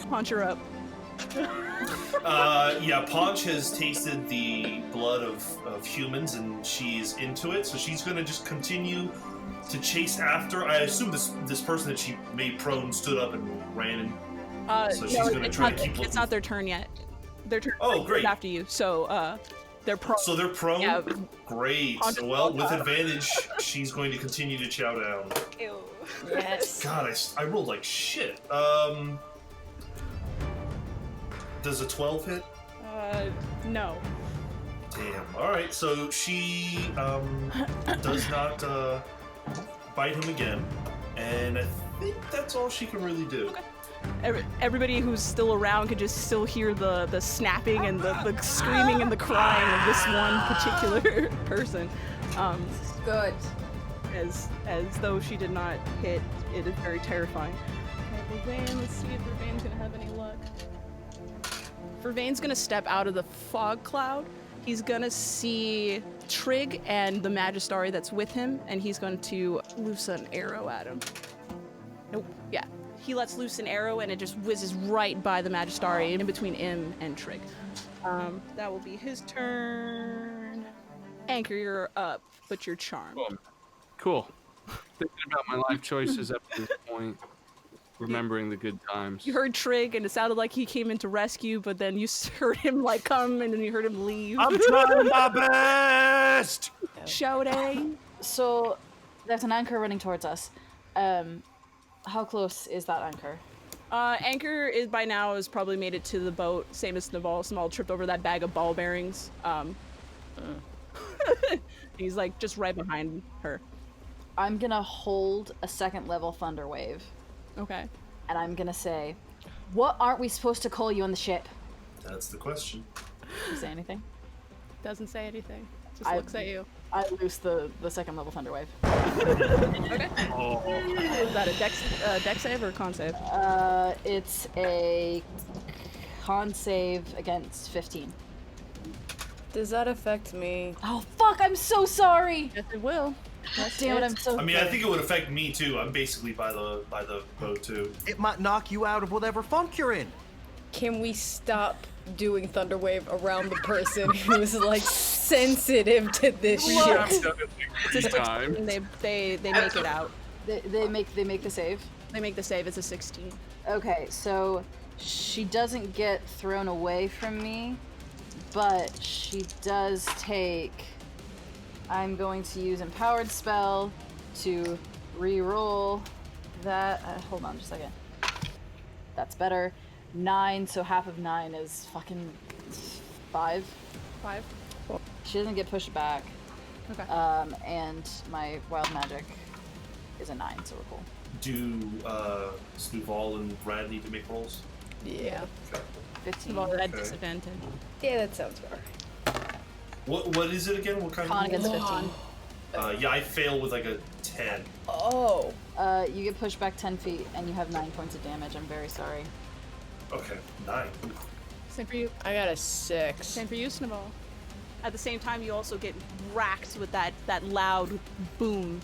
Punch her up. Yeah, Paunch has tasted the blood of humans and she's into it, so she's gonna just continue to chase after. I assume this person that she made prone stood up and ran, and so she's gonna try to keep looking. It's not their turn yet. Their turn Oh, is great. after you, so they're prone. So they're prone? Yeah. Great. So, well, with advantage, she's going to continue to chow down. Ew. Yes. God, I rolled like shit. Does a 12 hit? No. Damn. Alright, so she does not bite him again. And I think that's all she can really do. Everybody who's still around can just still hear the snapping and the screaming and the crying of this one particular person. Good. As though she did not hit, it is very terrifying. Okay, Vervain, let's see if Vervain's gonna have any luck. Vervain's gonna step out of the fog cloud. He's gonna see Trig and the Magistari that's with him, and he's going to loose an arrow at him. Nope. Yeah. He lets loose an arrow, and it just whizzes right by the Magistari, in between him and Trig. That will be his turn. Anchor, you're up, but you're charmed. Cool. Thinking about my life choices up to this point. Remembering the good times. You heard Trig, and it sounded like he came in to rescue, but then you heard him like come, and then you heard him leave. I'm trying my best. Shouting. So there's an anchor running towards us. How close is that anchor? Anchor is by now has probably made it to the boat, same as Naval. Small tripped over that bag of ball bearings. He's like just right behind her. I'm gonna hold a second level thunder wave, Okay. and I'm gonna say, "What aren't we supposed to call you on the ship?" That's the question. You say anything? Doesn't say anything. Just I- looks at you. I loose the second level thunder wave. Okay. Oh. Is that a dex save or a con save? It's a con save against 15. Does that affect me? Oh fuck! I'm so sorry. Yes, it will. Damn it! I'm so. I mean, I think it would affect me too. I'm basically by the boat too. It might knock you out of whatever funk you're in. Can we stop doing Thunderwave around the person who's like sensitive to this shit? I've done it like 3 times. And they make it out. They make the save. They make the save. It's a 16. Okay, so she doesn't get thrown away from me, but she does take. I'm going to use Empowered Spell to re-roll that. Hold on just a second. That's better. 9, so half of 9 is fucking 5. 5. She doesn't get pushed back. Okay. And my wild magic is a 9, so we're cool. Do Snowball and Brad need to make rolls? Yeah. 15. Well, at Okay. disadvantage. Yeah, that sounds fair. What is it again? What kind Con of against roll? 15. Yeah, I fail with like a 10. Oh. You get pushed back 10 feet, and you have 9 points of damage. I'm very sorry. Okay, 9. Same for you. I got a 6. Same for you, Snowball. At the same time, you also get racked with that loud boom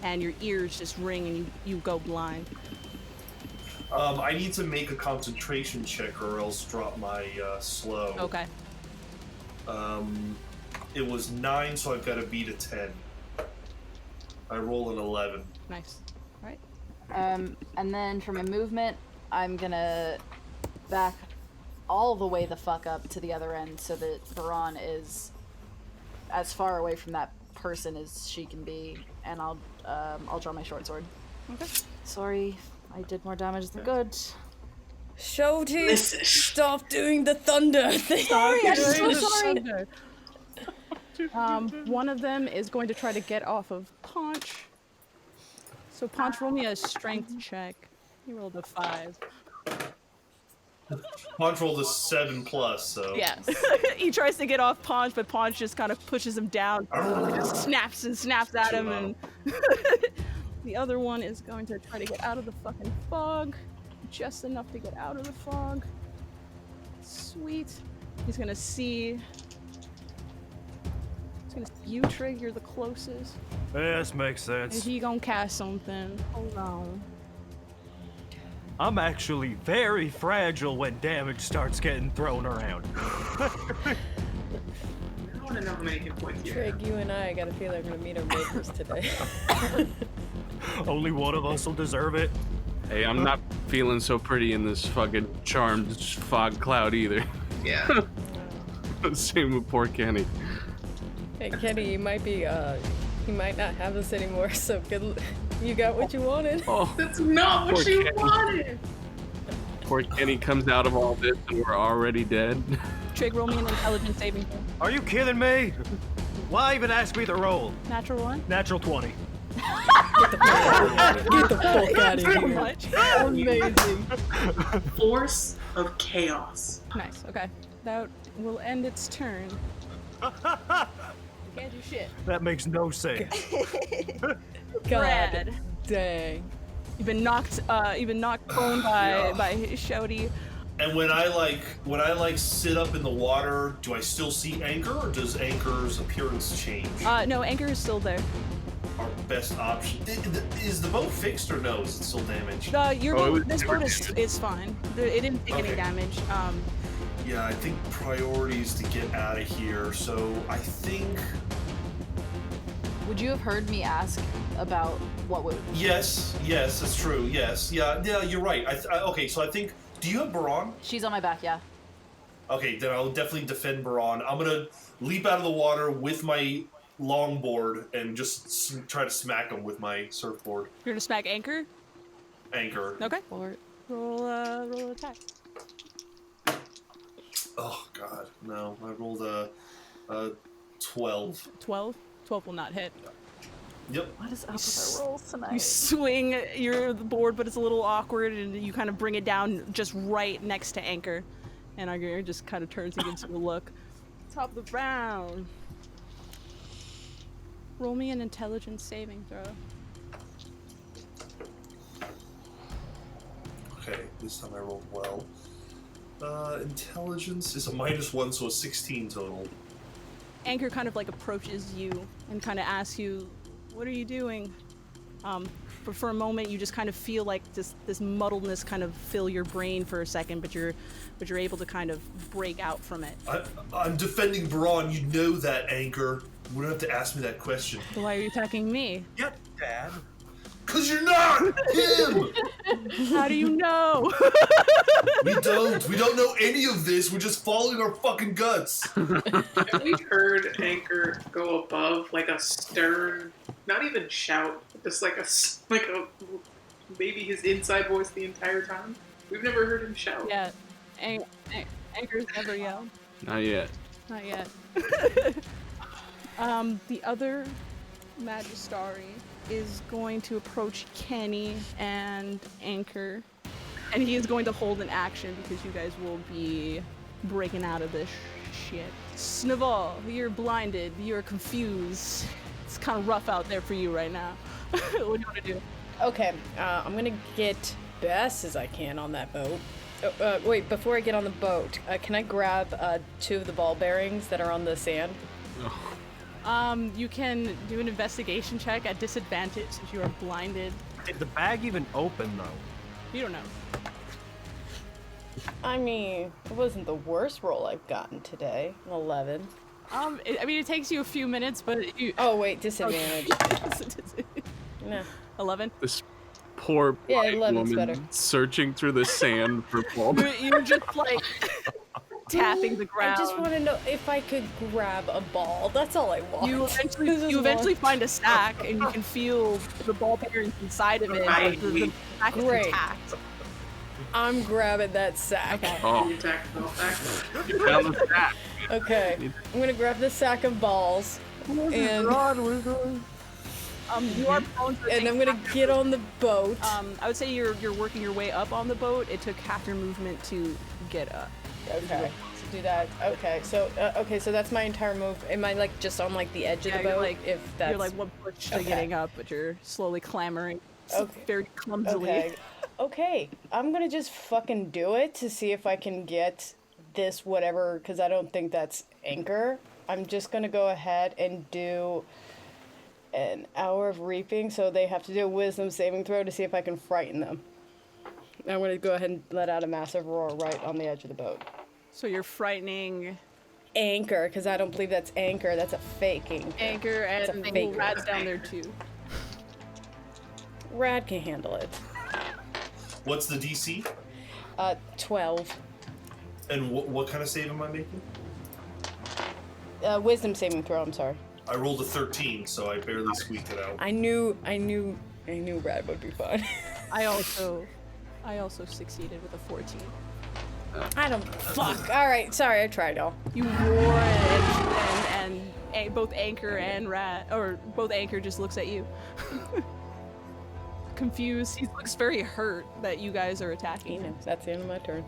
and your ears just ring and you go blind. I need to make a concentration check or else drop my slow. Okay. It was 9, so I've got to beat a 10. I roll an 11. Nice. All right. And then for my movement, I'm gonna back all the way the fuck up to the other end so that Baron is as far away from that person as she can be, and I'll draw my short sword. Okay. Sorry, I did more damage than good. Shouty, stop doing the thunder thing. Sorry, I'm so sorry. One of them is going to try to get off of Paunch. So Paunch, roll me a strength check. He rolled a 5. Paunch rolled a 7+, so... Yeah. He tries to get off Paunch, but Paunch just kind of pushes him down. Snaps and snaps at him, and... The other one is going to try to get out of the fucking fog. Just enough to get out of the fog. Sweet. He's gonna see... He's gonna see you, Trig, you're the closest. This makes And sense. he gonna cast something. Hold on. I'm actually very fragile when damage starts getting thrown around. I don't want to know how many hit points you have. Trig, you and I got a feeling we're gonna meet our makers today. Only one of us will deserve it. Hey, I'm not feeling so pretty in this fucking charmed fog cloud either. Yeah. Same with poor Kenny. Hey Kenny, you might be you might not have this anymore, so good you got what you wanted. Oh, That's not what Poor you Kenny. wanted. poor Kenny comes out of all this and we're already dead. Trig, roll me an intelligence saving throw. Are you kidding me? Why even ask me to roll? Natural 1. Natural 20. Get the fuck out of So here. much. Amazing. Force of chaos. Nice, okay. That will end its turn. Can't do shit. That makes no sense. God Brad. dang. You've been knocked prone by Shouty. And when I sit up in the water, do I still see Anchor, or does Anchor's appearance change? No, Anchor is still there. Our best option. Is the boat fixed or no? Is it still damaged? Your Oh, it boat, was this boat damaged. is fine. It didn't take any Okay. damage. Yeah, I think priority is to get out of here. So I think Would you have heard me ask about what would... yes, that's true. Yes, yeah, you're right. Okay, so I think. Do you have Baron? She's on my back, yeah. Okay, then I'll definitely defend Baron. I'm gonna leap out of the water with my longboard and just try to smack him with my surfboard You're gonna smack Anchor? anchor. Okay. Roll an attack. Oh God, no! I rolled a 12. 12? 12 will not hit. Yep. What is up with our rolls tonight? You swing the board, but it's a little awkward, and you kind of bring it down just right next to Anchor. And Anchor just kind of turns and gives you a look. Top of the round. Roll me an intelligence saving throw. Okay, this time I rolled well. Intelligence is a -1, so a 16 total. Anchor kind of like approaches you and kind of asks you, "What are you doing?" But for a moment, you just kind of feel like this muddledness kind of fill your brain for a second, but you're able to kind of break out from it. I'm defending Baron. You know that, Anchor. You don't have to ask me that question. So why are you attacking me? Yep, Dad. Cause you're not him. How do you know? We don't know any of this. We're just following our fucking guts. Have we heard Anchor go above like a stern, not even shout, just like a maybe his inside voice the entire time? We've never heard him shout. Yeah, Anchor's never yelled. Not yet. Not yet. The other Magistari is going to approach Kenny and Anchor, and he is going to hold an action because you guys will be breaking out of this shit. Snaval, you're blinded, you're confused. It's kind of rough out there for you right now. What do you want to do? Okay, I'm gonna get best as I can on that boat. Wait, before I get on the boat, can I grab 2 of the ball bearings that are on the sand? You can do an investigation check at disadvantage since you are blinded. Did the bag even open though? You don't know. I mean, it wasn't the worst roll I've gotten today. 11. It takes you a few minutes, but you. Oh wait, disadvantage. No. 11. This poor Yeah, blind 11's woman better. searching through the sand for bulb. You're just like tapping the ground. I just want to know if I could grab a ball. That's all I want. You eventually find a sack, and you can feel the ball bearings inside of it. Right. The sack is Great. intact. I'm grabbing that sack. Oh, You attack the ball back. you found the sack. Okay. I'm gonna grab the sack of balls. And You are prone to I'm gonna get on the boat. I would say you're working your way up on the boat. It took half your movement to get up. Okay. So do that. Okay. So so that's my entire move. Am I like just on like the edge of the boat? You're like, if that's you're like one push to Okay. getting up, but you're slowly clambering. Okay. Very clumsily. Okay. Okay. I'm gonna just fucking do it to see if I can get this whatever, because I don't think that's anchor. I'm just gonna go ahead and do an hour of reaping, so they have to do a wisdom saving throw to see if I can frighten them. I'm gonna go ahead and let out a massive roar right on the edge of the boat. So you're frightening Anchor, because I don't believe that's anchor. That's a fake Anchor, It's a and fake Rad's down there too. Rad can handle it. What's the DC? 12. And what kind of save am I making? Wisdom saving throw, I'm sorry. I rolled a 13, so I barely squeaked it out. I knew Rad would be fine. I also succeeded with a 14. I don't. Fuck. Alright, sorry, I tried all. You roar and both Anchor and Rad, or both Anchor just looks at you. Confused. He looks very hurt that you guys are attacking him. That's the end of my turn.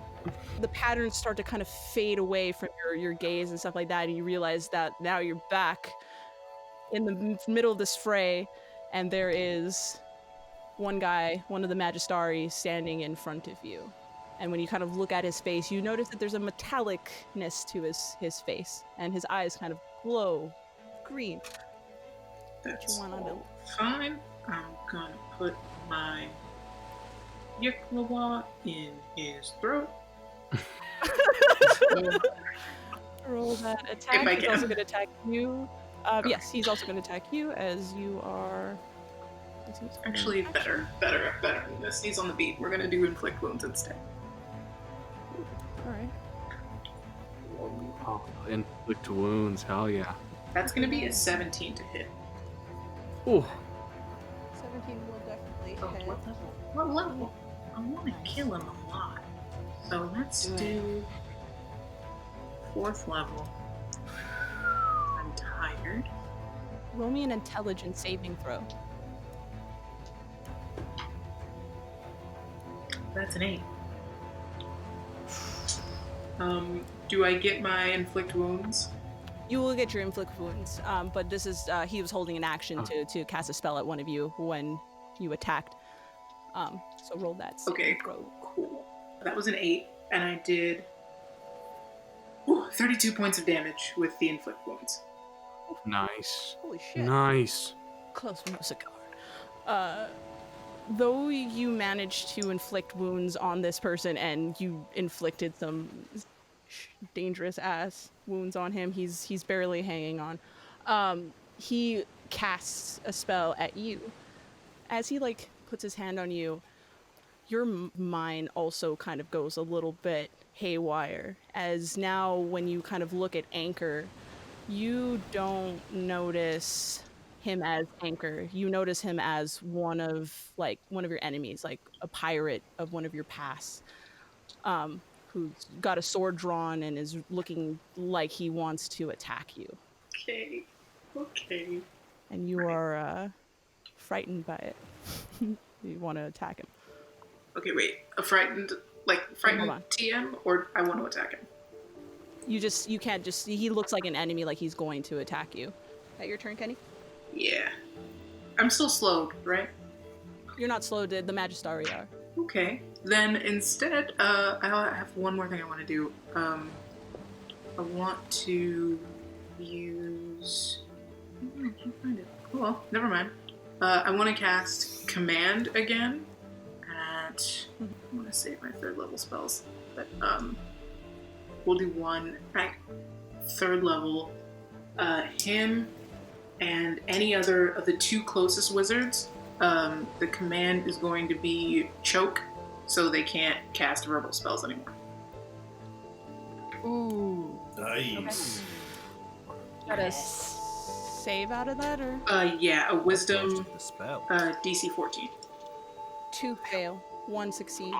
The patterns start to kind of fade away from your gaze and stuff like that, and you realize that now you're back in the middle of this fray, and there is one guy, one of the Magistari, standing in front of you. And when you kind of look at his face, you notice that there's a metallicness to his face, and his eyes kind of glow green. That's want on all fine. I'm gonna put my Yiklawa in his throat. Roll that If attack. I He's get also him. going to attack you. Yes, he's also going to attack you as you are. Actually, better than this. He's on the beat. We're gonna do inflict wounds instead. All right. Oh, inflict wounds, hell yeah. That's gonna be a 17 to hit. Ooh, 17 will definitely Oh, hit. what level? What level? I want to kill him a lot. So let's do 4th level. I'm tired. Roll me an intelligence saving throw. That's an 8. Do I get my inflict wounds? You will get your inflict wounds, but this is he was holding an action to cast a spell at one of you when you attacked. So roll that. Okay, cool. That was an 8, and I did 32 points of damage with the inflict wounds. nice. Holy shit. Nice. Close from a cigar. Though you managed to inflict wounds on this person and you inflicted some dangerous ass wounds on him, he's barely hanging on. He casts a spell at you. As he puts his hand on you, your mind also kind of goes a little bit haywire, as now when you kind of look at Anchor, you don't notice him as Anchor. You notice him as one of your enemies, like a pirate of one of your past, who's got a sword drawn and is looking like he wants to attack you. Okay. And you are frightened by it. You want to attack him. Okay, wait. A frightened Hold on. TM, or I want to attack him? You can't just, he looks like an enemy, like he's going to attack you. Is that your turn, Kenny? Yeah. I'm still slowed, right? You're not slow, the Magistari are. Okay. Then instead, I have one more thing I want to do. I want to use I can't find it. Oh, well, never mind. I want to cast Command again at... I want to save my 3rd level spells. But, we'll do one at 3rd level. Him and any other of the 2 closest wizards, the command is going to be Choke, so they can't cast verbal spells anymore. Ooh. Nice. Got a save out of that, or Yeah, a Wisdom The spell. DC 14. 2 fail, 1 succeed.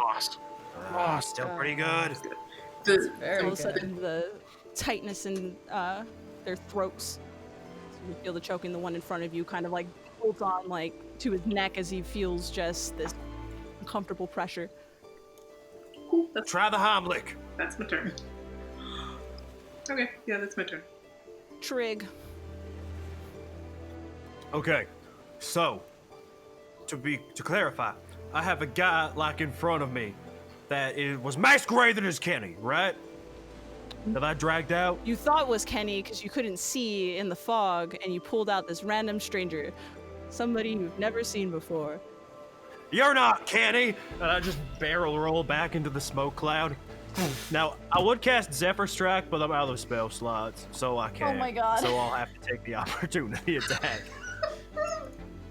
Still pretty good. The, All of a sudden, the tightness in their throats. So you feel the choking. The one in front of you kind of like holds on like to his neck as he feels just this uncomfortable pressure. cool, that's Try the Heimlich. That's my turn. Okay, yeah, that's my turn. Trig. Okay, so to clarify, I have a guy like in front of me that was masquerading as Kenny, right? That I dragged out. You thought was Kenny because you couldn't see in the fog, and you pulled out this random stranger, somebody you've never seen before. You're not Kenny! And I just barrel roll back into the smoke cloud. Now, I would cast Zephyr Strike, but I'm out of spell slots, so I can't. Oh my God. So I'll have to take the opportunity attack.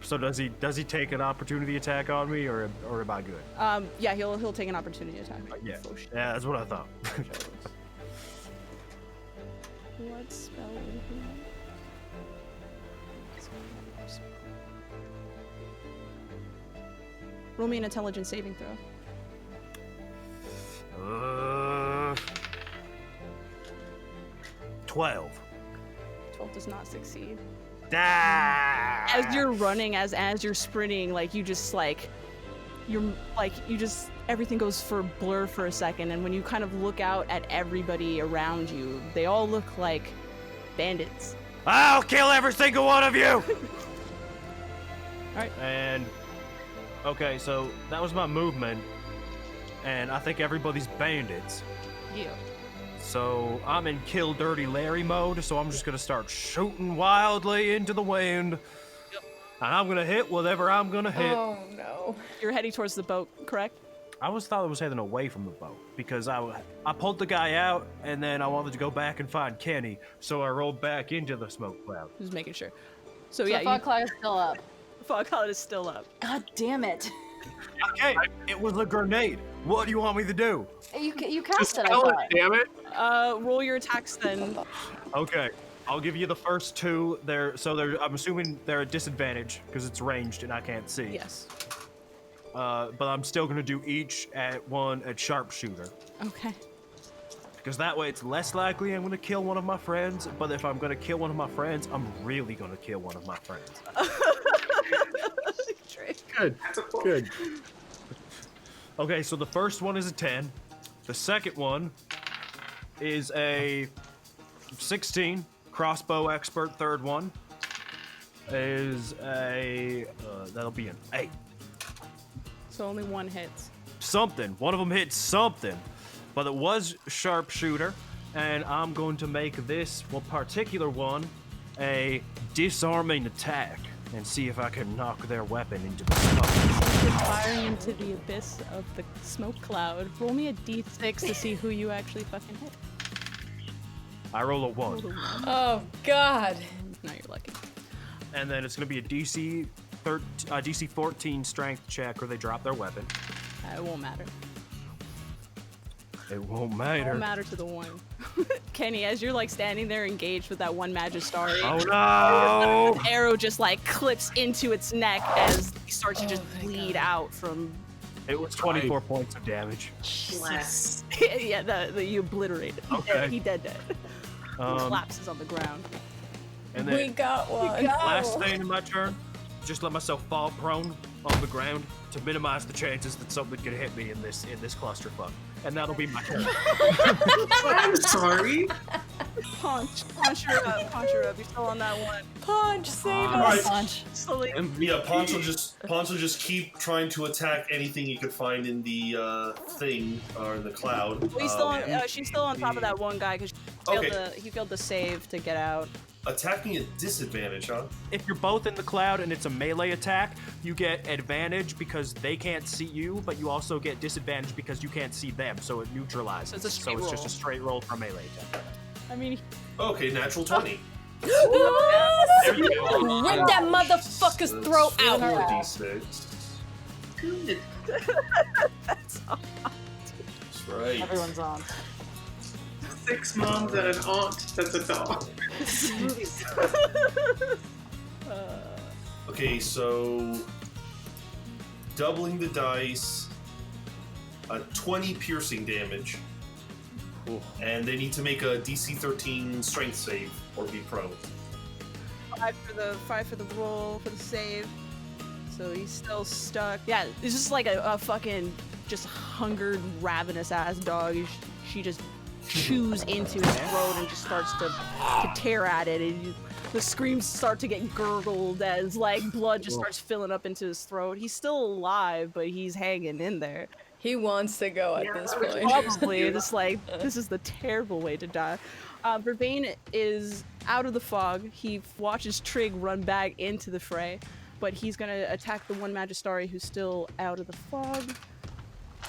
So does he take an opportunity attack on me, or am I good? Yeah, he'll take an opportunity attack. Yeah, Oh, shit. yeah, that's what I thought. What spell would it be? Roll me an intelligence saving throw. 12. 12 does not succeed. Ah! As you're running, as you're sprinting, like you just everything goes for blur for a second, and when you kind of look out at everybody around you, they all look like bandits. I'll kill every single one of you! Alright. And okay, so that was my movement, and I think everybody's bandits. Yeah. So I'm in Kill Dirty Larry mode, so I'm just gonna start shooting wildly into the wind. Yep. And I'm gonna hit whatever I'm gonna hit. Oh no. You're heading towards the boat, correct? I thought I was heading away from the boat because I pulled the guy out and then I wanted to go back and find Kenny, so I rolled back into the smoke cloud. Just making sure. So So yeah, the fog cloud is still up. fog cloud is still up. God damn it. Okay, it was a grenade. What do you want me to do? You cast it, I Spell it, thought. damn it. Roll your attacks then. Okay, I'll give you the first 2. I'm assuming they're at disadvantage because it's ranged and I can't see. Yes. But I'm still gonna do each at sharpshooter. Okay. Because that way it's less likely I'm gonna kill one of my friends, but if I'm gonna kill one of my friends, I'm really gonna kill one of my friends. Good. Good. Okay, so the first one is a 10. The second one is a 16. Crossbow expert, third one is a that'll be an 8. So only one hits. Something. One of them hit something, but it was sharpshooter, and I'm going to make this particular one a disarming attack and see if I can knock their weapon into the smoke. Since you're firing into the abyss of the smoke cloud, roll me a d6 to see who you actually fucking hit. I roll a Roll 1, the one. Oh God. Now you're lucky. and then it's going to be a DC 14 strength check where they drop their weapon. It won't matter. It won't It matter. won't matter to the one. Kenny, as you're like standing there engaged with that one Magistari, Oh no! an arrow just like clips into its neck as he starts to just bleed out from. It was 24 points of damage. Bless. Yeah, you obliterated. Okay. He dead. Collapses on the ground. And We then got one. last thing in my turn, just let myself fall prone on the ground to minimize the chances that something could hit me in this clusterfuck. And that'll be my turn. I'm sorry. Punch her up. You're still on that one. Punch, save All us. right. Slowly. Yeah, Poncho just keep trying to attack anything he could find in the thing or in the cloud. Well, he's still on, she's still on top of that one guy because Okay. he failed the save to get out. Attacking at disadvantage, huh? If you're both in the cloud and it's a melee attack, you get advantage because they can't see you, but you also get disadvantage because you can't see them, so it neutralizes. It's a straight so it's roll. just a straight roll for a melee attack. I mean, Okay, natural 20. There you go. Rip that motherfucker's throat That's out. 4d6. Good. that's all. That's right. Everyone's on. 6 moms and an aunt that's a dog. Okay, so doubling the dice, 20 piercing damage, and they need to make a DC 13 strength save or be prone. 5 for the roll for the save. So he's still stuck. Yeah, it's just like a fucking just hungered, ravenous ass dog. She just chews into his throat and just starts to tear at it. And the screams start to get gurgled as like blood just starts filling up into his throat. He's still alive, but he's hanging in there. He wants to go at this point. Probably. Just like, this is the terrible way to die. Vervain is out of the fog. He watches Trig run back into the fray, but he's going to attack the one Magistari who's still out of the fog.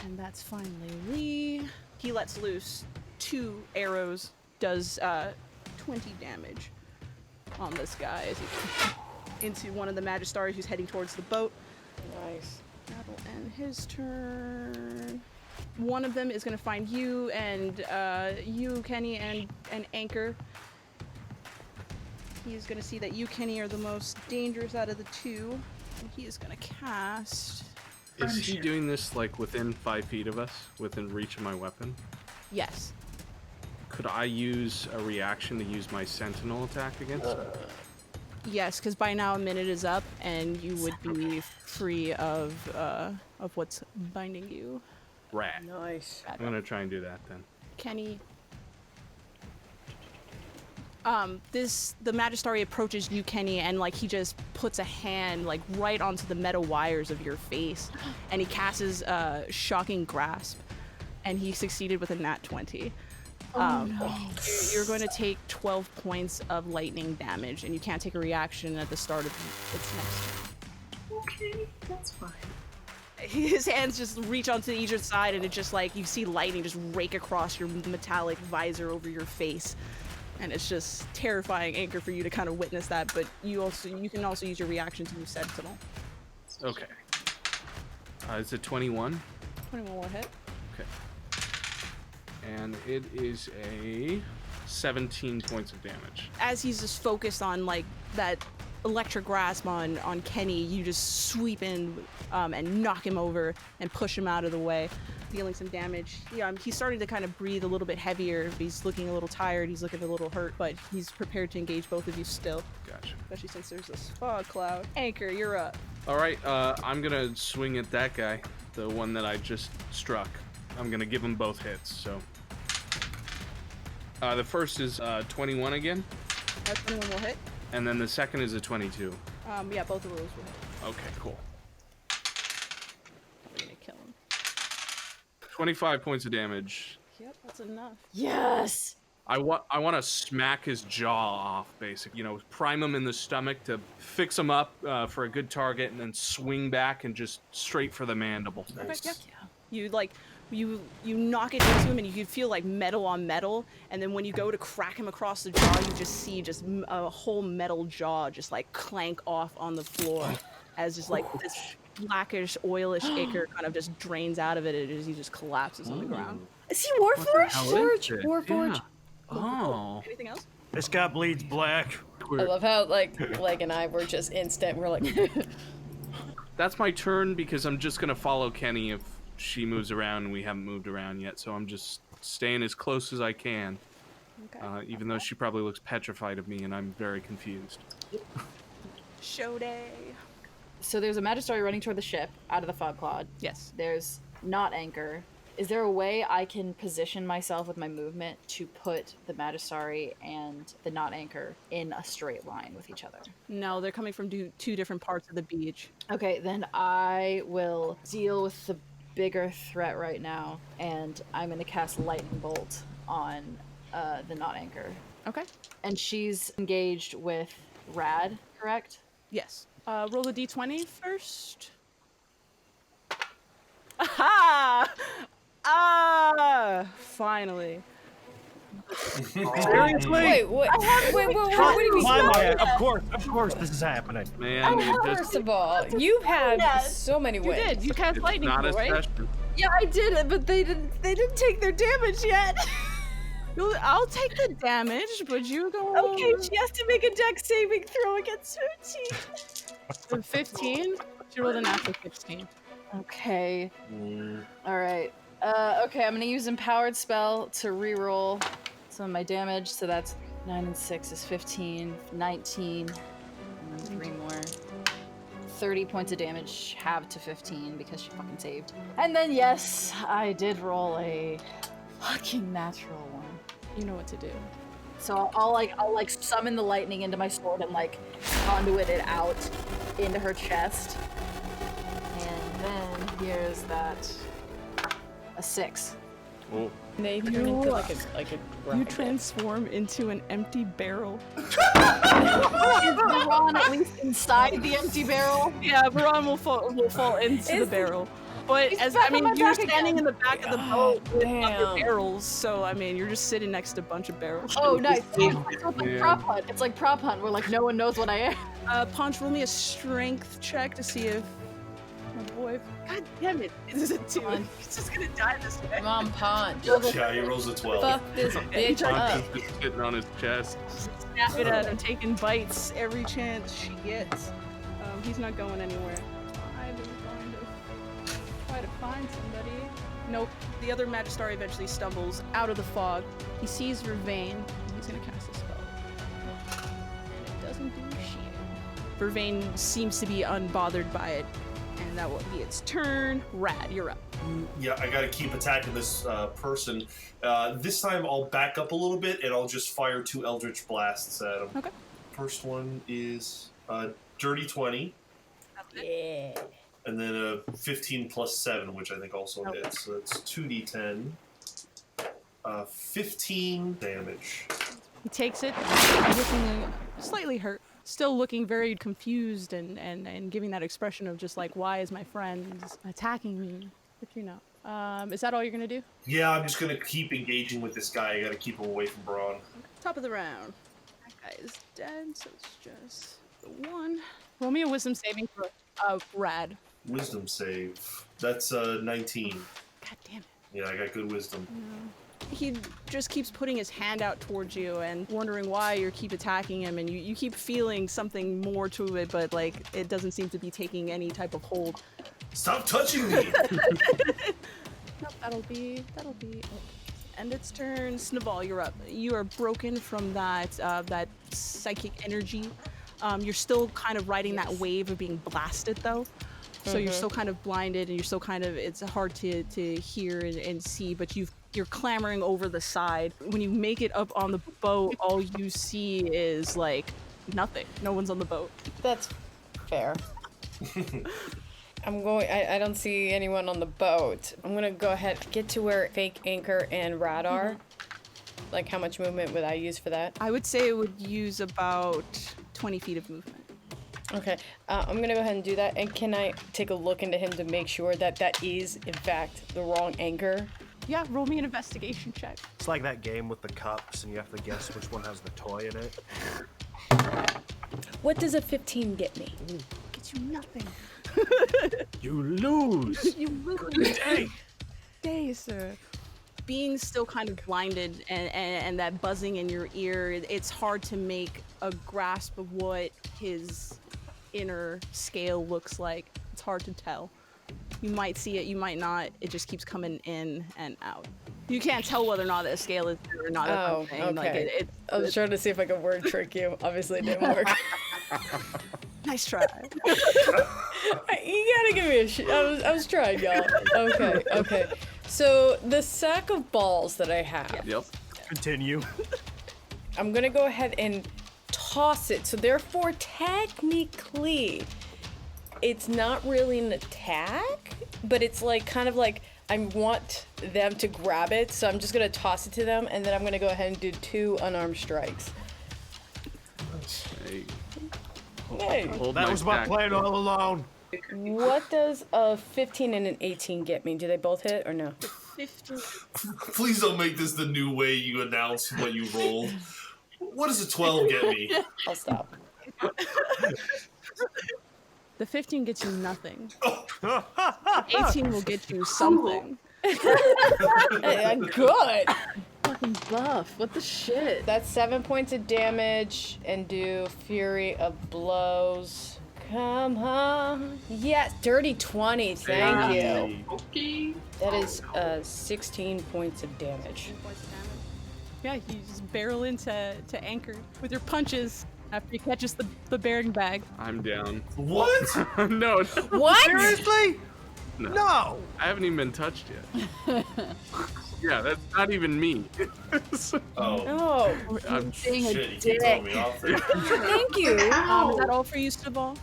And that's finally Lee. He lets loose 2 arrows, does 20 damage on this guy as he into one of the Magistari who's heading towards the boat. Nice. That'll end his turn. One of them is going to find you and you, Kenny, and Anchor. He's going to see that you, Kenny, are the most dangerous out of the 2. And he is going to cast... Is he doing this like within 5 feet of us, within reach of my weapon? Yes. Could I use a reaction to use my sentinel attack against him? Yes, because by now a minute is up, and you would be free of what's binding you. Rat. Nice. I'm gonna try and do that then. Kenny. The Magistari approaches you, Kenny, and like he just puts a hand like right onto the metal wires of your face, and he casts Shocking Grasp, and he succeeded with a nat 20. You're going to take 12 points of lightning damage, and you can't take a reaction at the start of its next turn. Okay, that's fine. His hands just reach onto either side, and it just like you see lightning just rake across your metallic visor over your face, and it's just terrifying, Anchor, for you to kind of witness that. But you can also use your reaction to use Sentinel. Okay. Is it 21? 21 will hit. Okay. And it is a 17 points of damage. As he's just focused on like that electric grasp on Kenny, you just sweep in and knock him over and push him out of the way, dealing some damage. Yeah, he's starting to kind of breathe a little bit heavier. He's looking a little tired. He's looking a little hurt, but he's prepared to engage both of you still. Gotcha. Especially since there's this fog cloud. Anchor, you're up. All right, I'm gonna swing at that guy, the one that I just struck. I'm gonna give him both hits. So the first is 21 again. 21 will hit. And then the second is a 22. Yeah, both of those will hit. Okay, cool. We're gonna kill him. 25 points of damage. Yep, that's enough. Yes! I want to smack his jaw off, basically. You know, prime him in the stomach to fix him up for a good target, and then swing back and just straight for the mandible. Nice. Yeah. You like you knock it into him, and you can feel like metal on metal. And then when you go to crack him across the jaw, you just see just a whole metal jaw just like clank off on the floor, as just like this blackish, oilish ichor kind of just drains out of it, and he just collapses on the ground. Is he Warforged? Warforged. Yeah. Oh. Anything else? This guy bleeds black. I love how like Leg and I were just instant. We're like, That's my turn because I'm just gonna follow Kenny if she moves around and we haven't moved around yet. So I'm just staying as close as I can. Okay. Even though she probably looks petrified of me and I'm very confused. Show day. So there's a Magistari running toward the ship out of the fog cloud. Yes. There's not Anchor. Is there a way I can position myself with my movement to put the Magistari and the not Anchor in a straight line with each other? No, they're coming from two different parts of the beach. Okay, then I will deal with the bigger threat right now, and I'm going to cast Lightning Bolt on the not Anchor. Okay. And she's engaged with Rad, correct? Yes. Roll a d20 first. Aha! Finally. Seriously? Wait, what do you mean? Why, Maya? Of course, this is happening. Man, it just First of all, you've had so many You wins. did. You cast it's lightning not a bolt, right? session. Yeah, I did it, but they didn't take their damage yet. I'll take the damage, but you go. Okay, she has to make a dex saving throw against 15. 15. She rolled a natural 16. Okay. All right. Okay, I'm gonna use empowered spell to reroll some of my damage. So that's 9 and 6 is 15, 19, and then 3 more. 30 points of damage, halved to 15 because she fucking saved. And then yes, I did roll a fucking natural one. You know what to do. So I'll like summon the lightning into my sword and like conduit it out into her chest. And then here's that a 6. Oh. They turn into like a You rocket. transform into an empty barrel. Is Baron at least inside the empty barrel? Yeah, Baron will fall into the barrel. But He's as back I on mean, my you're back standing again. in the back of the boat with other damn. barrels, so I mean, you're just sitting next to a bunch of barrels. Oh, nice. It's like Yeah. prop hunt. It's like prop hunt where like no one knows what I am. Punch, roll me a strength check to see if my boy. God damn it! This is a 2. He's just gonna die this way. Come on, Punch. Yeah, he rolls a 12. Fuck this bitch up. Punch is just sitting on his chest. Snap it at him, taking bites every chance she gets. He's not going anywhere. I'm going to try to find somebody. Nope. The other Magistari eventually stumbles out of the fog. He sees Vervain, and he's gonna cast a spell. And it doesn't do shit. Vervain seems to be unbothered by it, and that will be its turn. Rad, you're up. Yeah, I gotta keep attacking this person. This time I'll back up a little bit and I'll just fire 2 Eldritch Blasts at him. Okay. First one is Dirty 20, Yeah. and then a 15 plus 7, which I think also hits. So that's 2d10. 15 damage. He takes it, looking slightly hurt, still looking very confused and giving that expression of just like, why is my friend attacking me? But you know. Is that all you're gonna do? Yeah, I'm just gonna keep engaging with this guy. I gotta keep him away from Braun. Top of the round. That guy is dead, so it's just the one. Roll me a wisdom saving throw. Rad. Wisdom save. That's 19. God damn it. Yeah, I got good wisdom. He just keeps putting his hand out towards you and wondering why you keep attacking him, and you keep feeling something more to it, but like it doesn't seem to be taking any type of hold. Stop touching me! Nope, that'll be it. And its turn. Snaval, you're up. You are broken from that psychic energy. You're still kind of riding that wave of being blasted though. So you're still kind of blinded, and you're still kind of, it's hard to hear and see, but you're clambering over the side. When you make it up on the boat, all you see is like nothing. No one's on the boat. That's fair. I don't see anyone on the boat. I'm gonna go ahead, get to where Fake Anchor and Rad are. Like, how much movement would I use for that? I would say it would use about 20 feet of movement. Okay, I'm gonna go ahead and do that. And can I take a look into him to make sure that that is, in fact, the wrong anchor? Yeah, roll me an investigation check. It's like that game with the cups, and you have to guess which one has the toy in it. What does a 15 get me? Gets you nothing. You lose. You Good day. day, sir. Being still kind of blinded and that buzzing in your ear, it's hard to make a grasp of what his inner scale looks like. It's hard to tell. You might see it, you might not. It just keeps coming in and out. You can't tell whether or not the scale is there or not. Oh, okay. Like I was trying to see if I could word trick you. Obviously, it didn't work. Nice try. You gotta give me a shit. I was trying, y'all. Okay. So, the sack of balls that I have, Yep. Continue. I'm gonna go ahead and toss it. So, therefore, technically, it's not really an attack, but it's like kind of like I want them to grab it, so I'm just gonna toss it to them, and then I'm gonna go ahead and do 2 unarmed strikes. Hey. Hey. Hold That was my stack plan there. all along. What does a 15 and an 18 get me? Do they both hit or no? 15. Please don't make this the new way you announce what you rolled. What does a 12 get me? I'll stop. The 15 gets you nothing. Oh, 18 will get you something. Hey, good. Fucking buff. What the shit? That's 7 points of damage and do Fury of Blows. Come on. Yes, dirty 20. Thank you. Okay. That is 16 points of damage. Yeah, you just barrel into Anchor with your punches after he catches the bearing bag. I'm down. what? No, What? Seriously? no. No. I haven't even been touched yet. Yeah, that's not even me. Oh, No. I'm Being a shit, you keep throwing me off there. Thank you. Is Ow. that all for you, Snowball?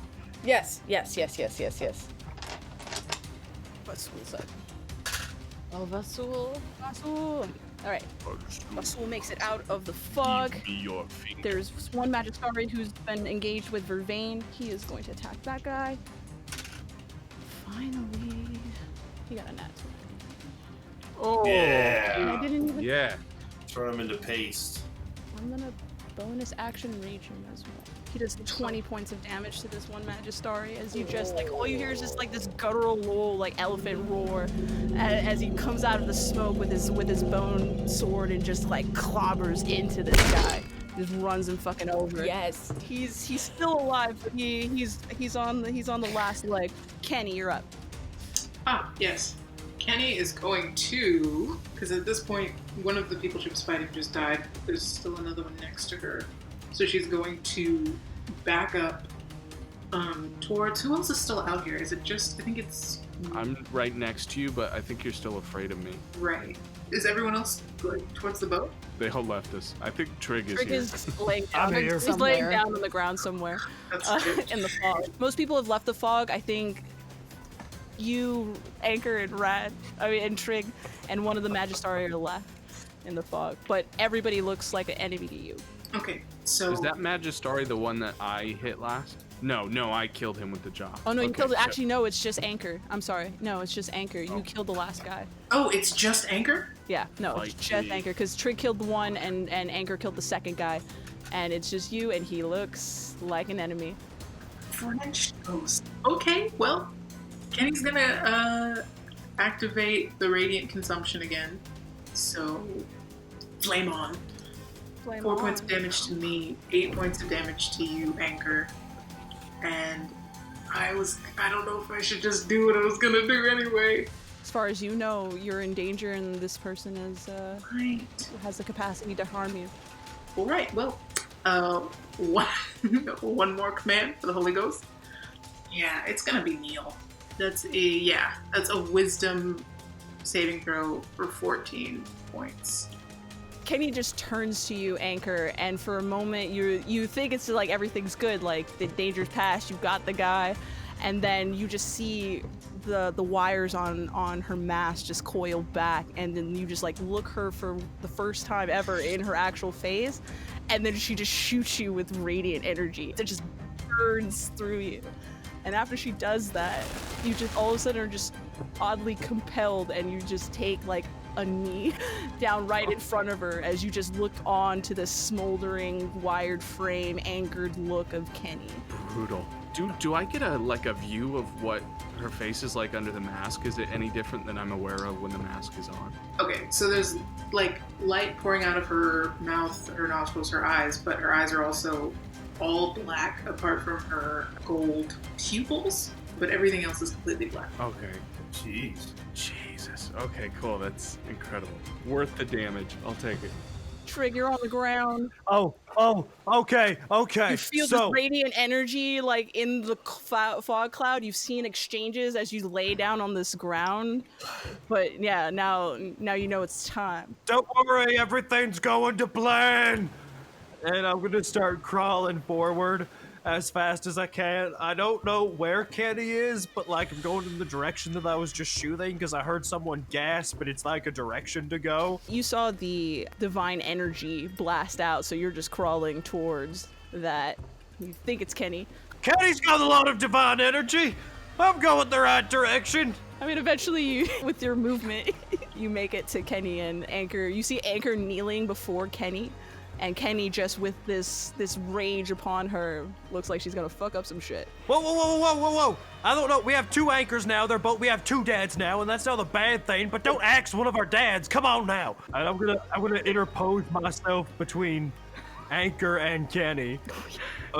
Yes. What's that? Oh, Vasul. Vasul. All right. Vasul makes it out of the fog. Give me your finger. There's one Magistrate who's been engaged with Vervain. He is going to attack that guy. Finally, he got a nat. Oh, Yeah. I didn't even. yeah. Turn him into paste. I'm gonna bonus action rage him as well. He does 20 points of damage to this one Magistari as you just like all you hear is just like this guttural lull, like elephant roar, as he comes out of the smoke with his bone sword and just like clobbers into this guy. Just runs him fucking over. Yes. He's still alive, but he's on the last leg. Kenny, you're up. Ah, yes. Kenny is going to, because at this point, one of the people she was fighting just died. There's still another one next to her. So she's going to back up towards, who else is still out here? Is it just, I think it's, I'm right next to you, but I think you're still afraid of me. right. Is everyone else going towards the boat? They all left us. I think Trig is Trig here. is laying I'm down. here. He's laying Somewhere. down on the ground somewhere That's good. in the fog. Most people have left the fog. I think you, Anchor, and Trig, and one of the Magistari are left in the fog. But everybody looks like an enemy to you. Okay, so Is that Magistari the one that I hit last? No, I killed him with the jaw. Oh no, you Okay, killed it. shit. Actually, no, it's just Anchor. I'm sorry. No, it's just Anchor. You killed the last guy. oh, it's just Anchor? Yeah, no, it's Fight just me. Anchor because Trig killed the one and Anchor killed the second guy, and it's just you, and he looks like an enemy. French ghost. Okay, well, Kenny's gonna activate the radiant consumption again. So, flame on. Flame 4 on. points of damage to me, 8 points of damage to you, Anchor. And I don't know if I should just do what I was gonna do anyway. As far as you know, you're in danger, and this person Right. has the capacity to harm you. All right, well, one more command for the Holy Ghost. Yeah, it's gonna be Neil. That's a wisdom saving throw for 14 points. Kenny just turns to you, Anchor, and for a moment you think it's like everything's good, like the danger's past, you got the guy, and then you just see the wires on her mask just coil back, and then you just like look her for the first time ever in her actual phase, and then she just shoots you with radiant energy that just burns through you. And after she does that, you just all of a sudden are just oddly compelled, and you just take like a knee down right in front of her as you just look on to the smoldering, wired frame, anchored look of Kenny. Brutal. Do I get a view of what her face is like under the mask? Is it any different than I'm aware of when the mask is on? Okay, so there's like light pouring out of her mouth, her nostrils, her eyes, but her eyes are also all black apart from her gold pupils, but everything else is completely black. Okay. Jeez. Jesus. Okay, cool. That's incredible. Worth the damage. I'll take it. Trig, you're on the ground. Oh, okay. You feel So, this radiant energy like in the fog cloud. You've seen exchanges as you lay down on this ground, but yeah, now you know it's time. don't worry, everything's going to plan. And I'm gonna start crawling forward, as fast as I can. I don't know where Kenny is, but like I'm going in the direction that I was just shooting because I heard someone gasp, but it's like a direction to go. You saw the divine energy blast out, so you're just crawling towards that. You think it's Kenny. Kenny's got a lot of divine energy. I'm going the right direction. I mean, eventually, you, with your movement, you make it to Kenny and Anchor. You see Anchor kneeling before Kenny, and Kenny just with this rage upon her looks like she's gonna fuck up some shit. Whoa, whoa, whoa, whoa, whoa, whoa! I don't know. We have two anchors now. We have two dads now, and that's not a bad thing. But don't axe one of our dads. Come on now. And I'm gonna interpose myself between Anchor and Kenny.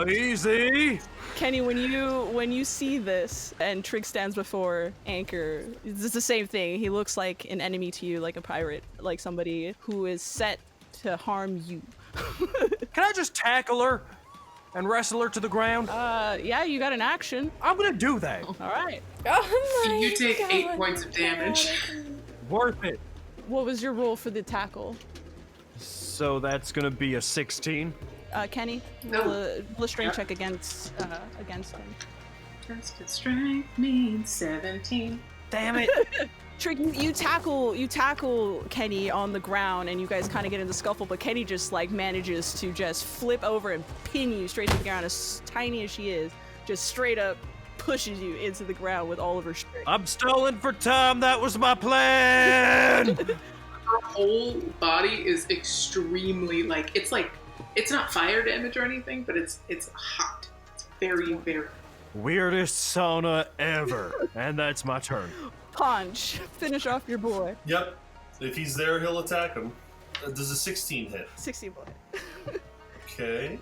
Easy. Kenny, when you see this and Trig stands before Anchor, it's the same thing. He looks like an enemy to you, like a pirate, like somebody who is set to harm you. Can I just tackle her and wrestle her to the ground? Yeah, you got an action. I'm gonna do that. All right. Oh my You take God. 8 points of damage. Worth it. What was your roll for the tackle? So that's gonna be a 16. Kenny, roll a strength check against him. Test of strength means 17. Damn it. Trig, you tackle Kenny on the ground, and you guys kind of get in the scuffle, but Kenny just like manages to just flip over and pin you straight to the ground, as tiny as she is, just straight up pushes you into the ground with all of her strength. I'm stalling for time. That was my plan. Her whole body is extremely it's not fire damage or anything, but it's hot. It's very, very. Weirdest sauna ever. And that's my turn. Punch. Finish off your boy. Yep. If he's there, he'll attack him. Does a 16 hit? 60 boy. Okay.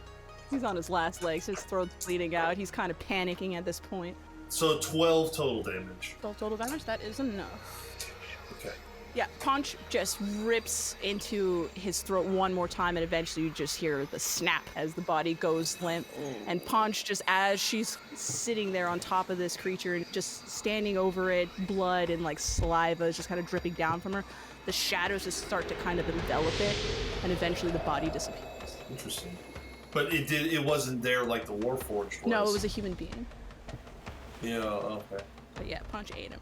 He's on his last legs. His throat's bleeding out. He's kind of panicking at this point. So 12 total damage. 12 total damage. That is enough. Okay. Yeah, Punch just rips into his throat one more time, and eventually you just hear the snap as the body goes limp. And Punch, just as she's sitting there on top of this creature and just standing over it, blood and like saliva is just kind of dripping down from her, the shadows just start to kind of envelop it, and eventually the body disappears. Interesting. But it wasn't there like the Warforged was. No, it was a human being. Yeah, okay. But yeah, Punch ate him.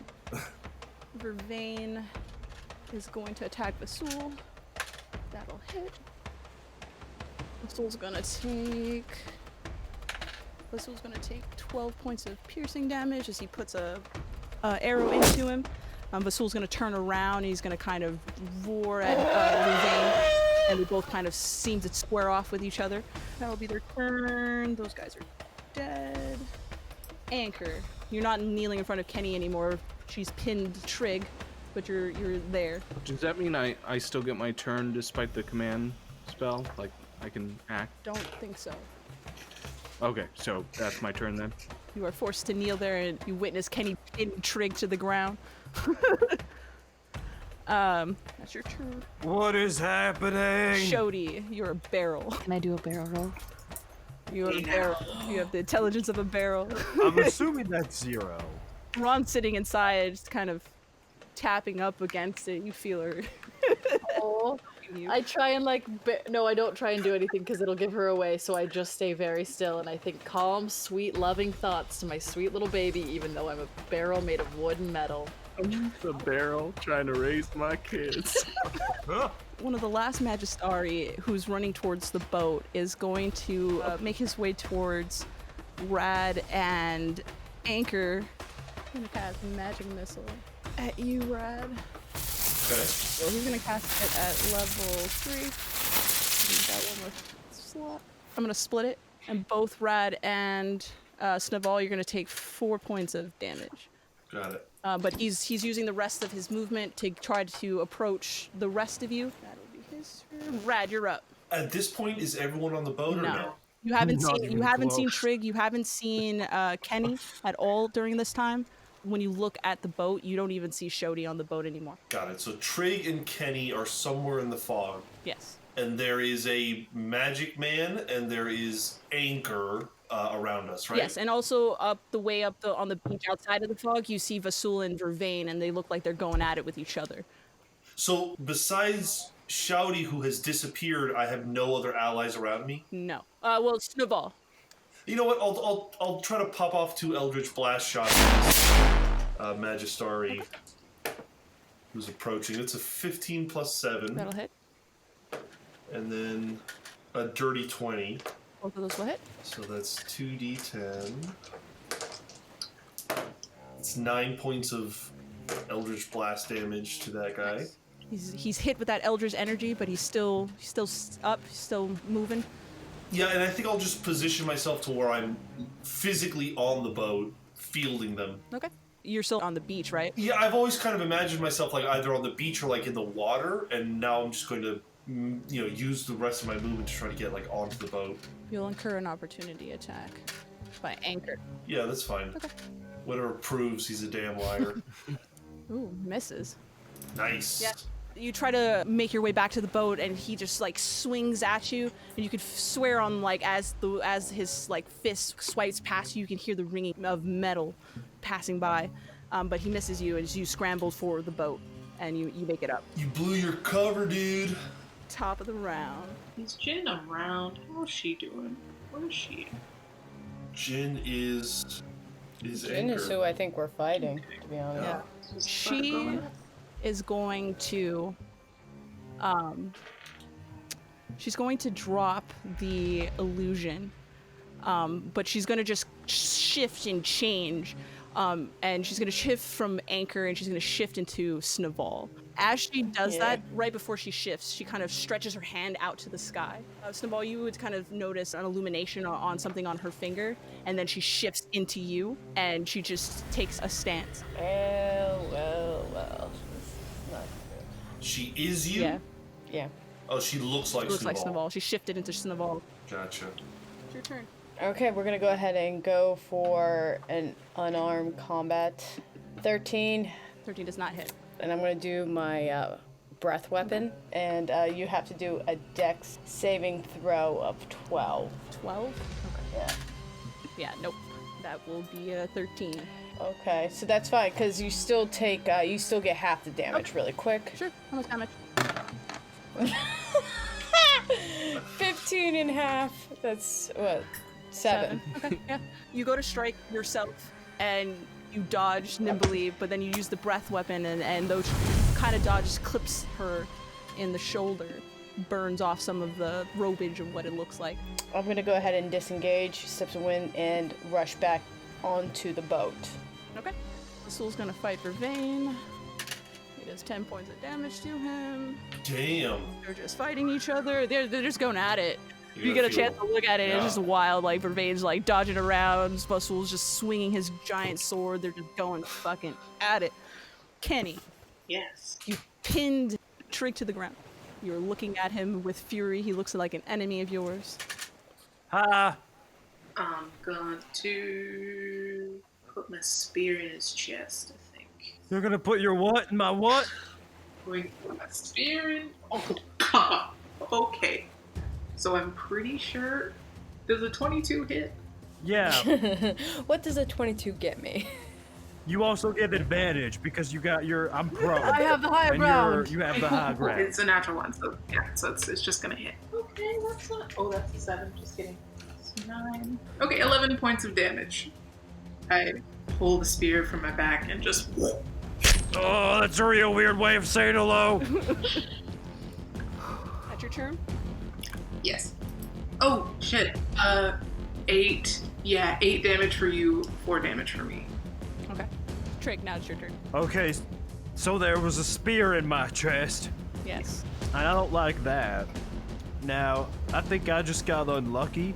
Vervain is going to attack Vasul. That'll hit. Vasul's gonna take 12 points of piercing damage as he puts a arrow into him. Vasul's gonna turn around and he's gonna kind of roar at Vervain, and they both kind of seem to square off with each other. That'll be their turn. Those guys are dead. Anchor, you're not kneeling in front of Kenny anymore. She's pinned Trig, but you're there. Does that mean I still get my turn despite the command spell? Like, I can act? Don't think so. Okay, so that's my turn then. You are forced to kneel there, and you witness Kenny pin Trig to the ground. That's your turn. What is happening? Shodi, you're a barrel. Can I do a barrel roll? You're a barrel. You have the intelligence of a barrel. I'm assuming that's 0. Ron's sitting inside, just kind of tapping up against it. You feel her. Oh, I try and no, I don't try and do anything because it'll give her away, so I just stay very still and I think calm, sweet, loving thoughts to my sweet little baby, even though I'm a barrel made of wood and metal. I'm just a barrel trying to raise my kids. One of the last Magistari who's running towards the boat is going to make his way towards Rad and Anchor. I'm gonna cast Magic Missile at you, Rad. Okay. So he's gonna cast it at level 3. Need that one more slot. I'm gonna split it, and both Rad and Snaval, you're gonna take 4 points of damage. Got it. But he's using the rest of his movement to try to approach the rest of you. That'll be his turn. Rad, you're up. At this point, is everyone on the boat or no? You haven't Not seen even close. Trig. You haven't seen Kenny at all during this time. When you look at the boat, you don't even see Shodi on the boat anymore. Got it. So Trig and Kenny are somewhere in the fog. Yes. And there is a magic man and there is Anchor around us, right? Yes, and also on the beach outside of the fog, you see Vasul and Vervain, and they look like they're going at it with each other. So besides Shouty, who has disappeared, I have no other allies around me? No. Well, Snaval. You know what? I'll try to pop off 2 Eldritch Blast shots. Magistari, who's approaching. It's a 15 plus 7. That'll hit. And then a dirty 20. Both of those will hit. So that's 2d10. It's 9 points of Eldritch Blast damage to that guy. He's hit with that Eldritch energy, but he's still up, still moving. Yeah, and I think I'll just position myself to where I'm physically on the boat, fielding them. Okay. You're still on the beach, right? Yeah, I've always kind of imagined myself like either on the beach or like in the water, and now I'm just going to, use the rest of my movement to try to get like onto the boat. You'll incur an opportunity attack by Anchor. Yeah, that's fine. Okay. Whatever proves he's a damn liar. Ooh, misses. Nice. Yeah. You try to make your way back to the boat, and he just like swings at you, and you could swear on like as his like fist swipes past you, you can hear the ringing of metal passing by, but he misses you as you scramble for the boat, and you make it up. You blew your cover, dude. Top of the round. Is Jinn around? How's she doing? Where is she? Jinn is Jinn is who I think we're fighting, to be honest. Yeah. Just She is going to she's going to drop the illusion, but she's going to just shift and change, and she's going to shift from Anchor, and she's going to shift into Snaval. As she does that, right before she shifts, she kind of stretches her hand out to the sky. Snaval, you would kind of notice an illumination on something on her finger, and then she shifts into you, and she just takes a stance. Well. She is you? Yeah. Yeah. Oh, she looks like She looks like Snaval. Snaval. She shifted into Snaval. Gotcha. It's your turn. Okay, we're gonna go ahead and go for an unarmed combat. 13, 13 does not hit. and I'm gonna do my breath weapon, and you have to do a dex saving throw of 12. 12? Yeah. Yeah, nope. That will be a 13. Okay, so that's fine, because you still take, you still get half the damage really quick. Sure, how much damage? 15 and half, that's, what, 7. Okay, yeah. You go to strike yourself, and you dodge nimbly, but then you use the breath weapon, and those kind of dodges clips her in the shoulder, burns off some of the robage of what it looks like. I'm gonna go ahead and disengage, steps of wind, and rush back onto the boat. Okay. The soul's gonna fight for Vane. He does 10 points of damage to him. Damn. They're just fighting each other. They're just going at it. You're You get a gonna chance to look at it, yeah. it's just wild. Like, Vervain's like dodging around, Bussel's just swinging his giant sword. They're just going fucking at it. Kenny, Yes. you pinned Trig to the ground. You're looking at him with fury. He looks like an enemy of yours. Ha! I'm going to put my spear in his chest, I think. You're gonna put your what in my what? Going to put my spear in. Oh, God. Okay. So I'm pretty sure. Does a 22 hit? Yeah. What does a 22 get me? You also get advantage because you got your. I'm pro. I have the high and ground. you have the high ground. It's a natural one, so yeah, so it's just gonna hit. Okay, that's not. Oh, that's a 7. Just kidding. It's 9. Okay, 11 points of damage. I pull the spear from my back and just. Oh, that's a real weird way of saying hello. That's your turn? Yes. Oh shit. 8. Yeah, 8 damage for you, 4 damage for me. Okay. Trig, now it's your turn. Okay, so there was a spear in my chest. Yes. I don't like that. Now, I think I just got unlucky.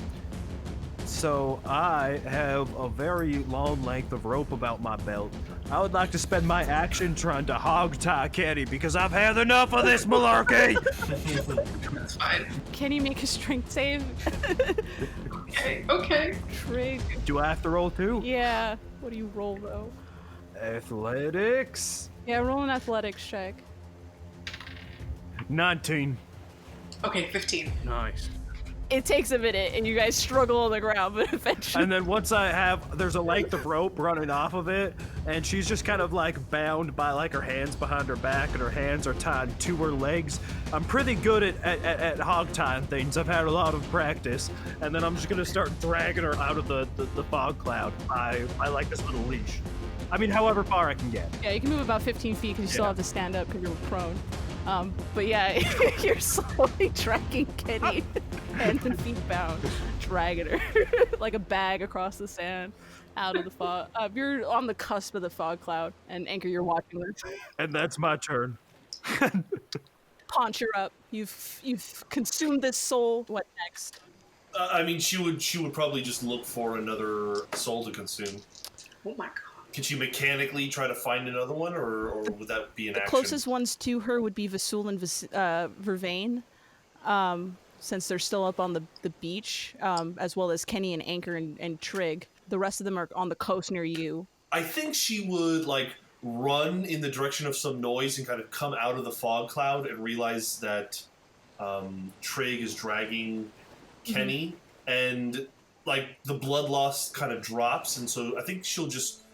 So I have a very long length of rope about my belt. I would like to spend my action trying to hog tie Kenny because I've had enough of this malarkey. That's fine. Can you make a strength save? Okay. Trig. Do I have to roll too? Yeah. What do you roll, though? Athletics. Yeah, roll an athletics check. 19. Okay, 15. Nice. It takes a minute, and you guys struggle on the ground, but eventually. And then once there's a length of rope running off of it, and she's just kind of like bound by like her hands behind her back, and her hands are tied to her legs. I'm pretty good at hog tying things. I've had a lot of practice. And then I'm just gonna start dragging her out of the fog cloud by like this little leash. I mean, however far I can get. Yeah, you can move about 15 feet because you still have to stand up because you're prone. But yeah, you're slowly dragging Kenny, hands and feet bound, dragging her like a bag across the sand out of the fog. You're on the cusp of the fog cloud, and Anchor, you're watching this. And that's my turn. Paunch, you're up. You've consumed this soul. What next? I mean, she would probably just look for another soul to consume. Oh my god. Could she mechanically try to find another one, or would that be an action? The closest ones to her would be Vasul and Vervain, since they're still up on the beach, as well as Kenny and Anchor and Trig. The rest of them are on the coast near you. I think she would, like, run in the direction of some noise and kind of come out of the fog cloud and realize that Trig is dragging Kenny, and, like, the blood loss kind of drops, and so I think she'll just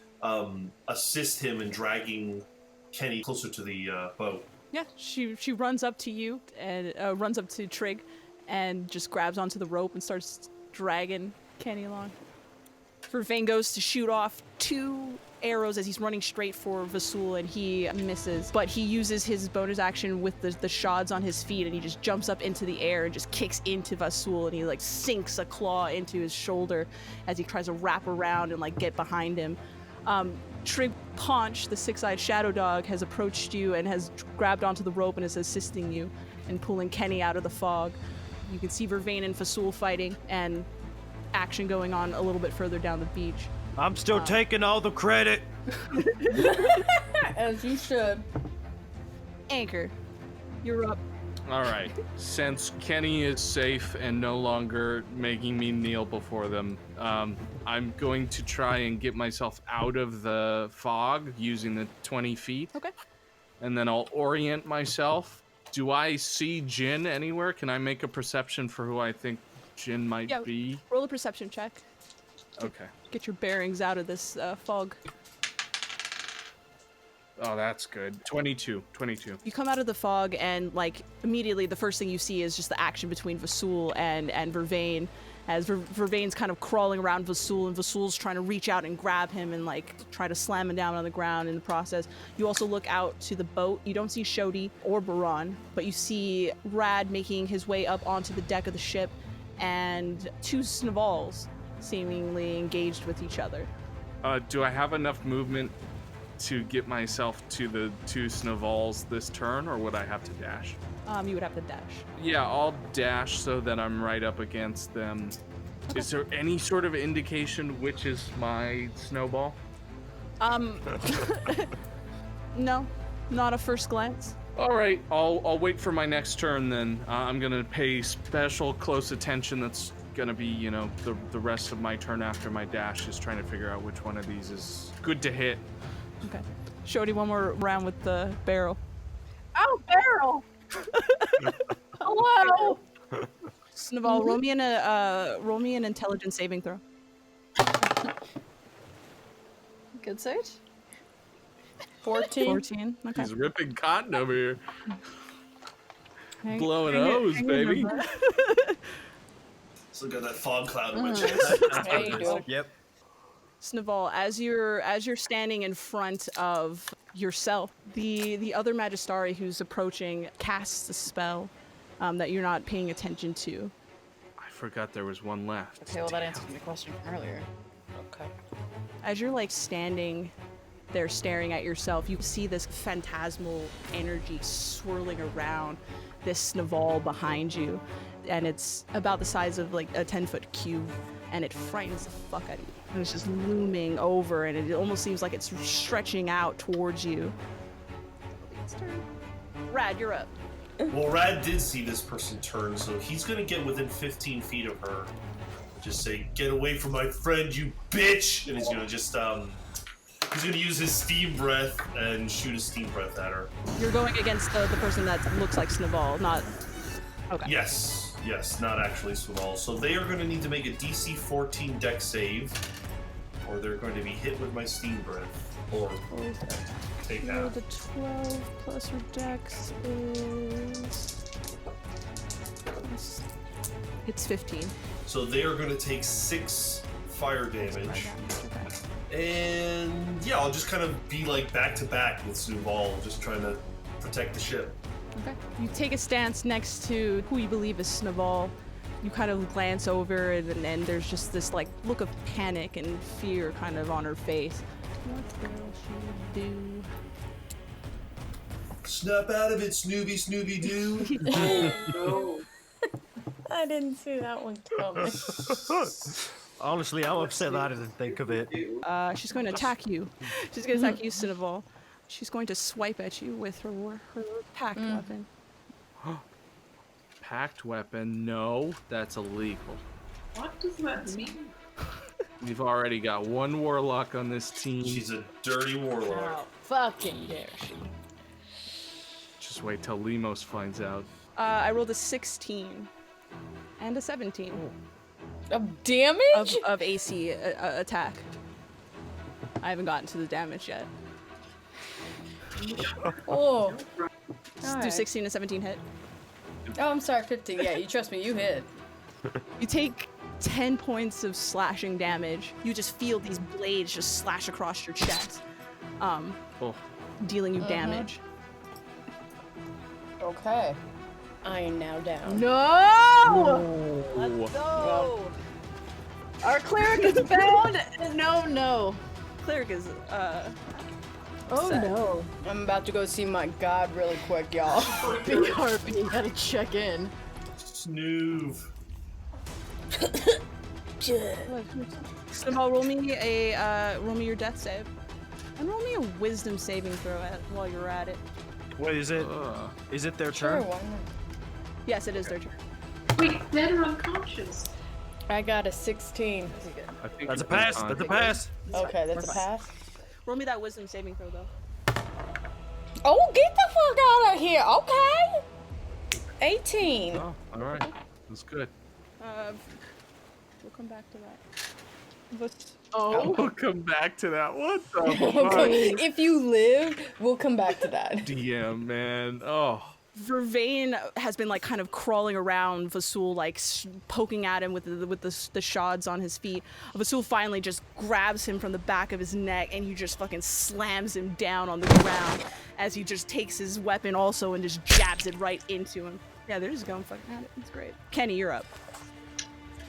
assist him in dragging Kenny closer to the boat. Yeah, she runs up to you and runs up to Trig and just grabs onto the rope and starts dragging Kenny along. Vervain goes to shoot off 2 arrows as he's running straight for Vasul, and he misses. But he uses his bonus action with the shods on his feet, and he just jumps up into the air and just kicks into Vasul, and he like sinks a claw into his shoulder as he tries to wrap around and like get behind him. Trig Paunch, the 6-eyed shadow dog, has approached you and has grabbed onto the rope and is assisting you in pulling Kenny out of the fog. You can see Vervain and Vasul fighting and action going on a little bit further down the beach. I'm still taking all the credit. As you should. Anchor, you're up. All right. Since Kenny is safe and no longer making me kneel before them, I'm going to try and get myself out of the fog using the 20 feet. Okay. And then I'll orient myself. Do I see Jinn anywhere? Can I make a perception for who I think Jinn might be? Roll a perception check. Okay. Get your bearings out of this fog. Oh, that's good. 22. You come out of the fog, and like immediately the first thing you see is just the action between Vasul and Vervain, as Vervain's kind of crawling around Vasul, and Vasul's trying to reach out and grab him and like try to slam him down on the ground in the process. You also look out to the boat. You don't see Shodi or Baran, but you see Rad making his way up onto the deck of the ship, and 2 Snavals seemingly engaged with each other. Do I have enough movement to get myself to the 2 Snavals this turn, or would I have to dash? You would have to dash. Yeah, I'll dash so that I'm right up against them. Okay. Is there any sort of indication which is my snowball? No, not a first glance. All right, I'll wait for my next turn then. I'm gonna pay special close attention. That's gonna be, you know, the rest of my turn after my dash is trying to figure out which one of these is good to hit. Okay. Shodi, one more round with the barrel. Oh, barrel! Hello! Snaval, roll me an intelligence saving throw. Good sage. 14. Okay. He's ripping cotton over here. Hang- Blowing hang it- hose, hang it baby. over. Still got that fog cloud in my chest. Yeah, you do. Yep. Snaval, as you're standing in front of yourself, the other Magistari who's approaching casts a spell that you're not paying attention to. I forgot there was one left. Okay, well that answers my question from earlier. Okay. As you're like standing there staring at yourself, you see this phantasmal energy swirling around this Snaval behind you, and it's about the size of like a 10-foot cube, and it frightens the fuck out of you. And it's just looming over, and it almost seems like it's stretching out towards you. Rad, you're up. Well, Rad did see this person turn, so he's gonna get within 15 feet of her. Just say, "Get away from my friend, you bitch!" And he's gonna just he's gonna use his steam breath and shoot a steam breath at her. You're going against the person that looks like Snaval, not... Okay. Yes. Yes, not actually Swivel. So they are going to need to make a DC 14 dex save, or they're going to be hit with my steam breath, or take So half. the 12 plus your dex is... It's 15. So they are going to take 6 fire damage. And yeah, I'll just kind of be like back to back with Snuval, just trying to protect the ship. Okay. You take a stance next to who you believe is Snoval. You kind of glance over and there's just this like look of panic and fear kind of on her face. What will she do? Snap out of it, Snooby Doo. Oh no. I didn't see that one coming. Honestly, I'm upset I didn't think of it. She's going to attack you. She's going to attack you, Snoval. She's going to swipe at you with her packed weapon. Packed weapon? No, that's illegal. What does that mean? We've already got one warlock on this team. She's a dirty warlock. How fucking dare she? Just wait till Limos finds out. I rolled a 16 and a 17 Of damage? of AC attack. I haven't gotten to the damage yet. Oh. Do Alright. 16 and 17 hit. Oh, I'm sorry, 15. Yeah, you trust me, you hit. You take 10 points of slashing damage. You just feel these blades just slash across your chest, dealing you damage. Okay. I am now down. No! Let's go! Our cleric is bound! No. Cleric is, Oh Set. no. I'm about to go see my god really quick, y'all. BRB, gotta check in. Snoov. Snowball, roll me your death save. And roll me a wisdom saving throw while you're at it. Wait, is it their Sure, turn? why not? Yes, it is their turn. Wait, dead or unconscious? I got a 16. I think That's a you've been pass. fine. That's a pass. Okay, that's a pass. Roll me that wisdom saving throw, though. Oh, get the fuck out of here. Okay. 18. Oh, all right. That's good. We'll come back to that. We'll come back to that. What the Okay, if you live, we'll come back to that. DM, man. Oh. Vervain has been like kind of crawling around Vasul, like poking at him with the shods on his feet. Vasul finally just grabs him from the back of his neck and he just fucking slams him down on the ground as he just takes his weapon also and just jabs it right into him. Yeah, they're just going fucking at it. It's great. Kenny, you're up.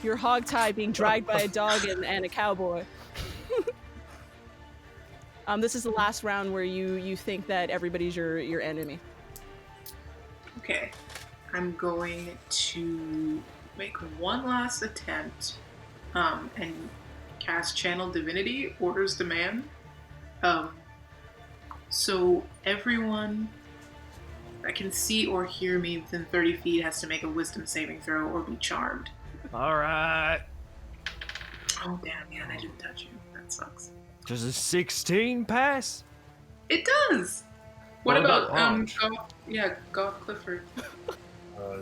You're hogtied being dragged by a dog and a cowboy. This is the last round where you think that everybody's your enemy. Okay. I'm going to make one last attempt and cast Channel Divinity, Orders Demand. So everyone that can see or hear me within 30 feet has to make a wisdom saving throw or be charmed. All right. Oh, damn, yeah, I didn't touch you. That sucks. Does a 16 pass? It does! What about Goth Clifford?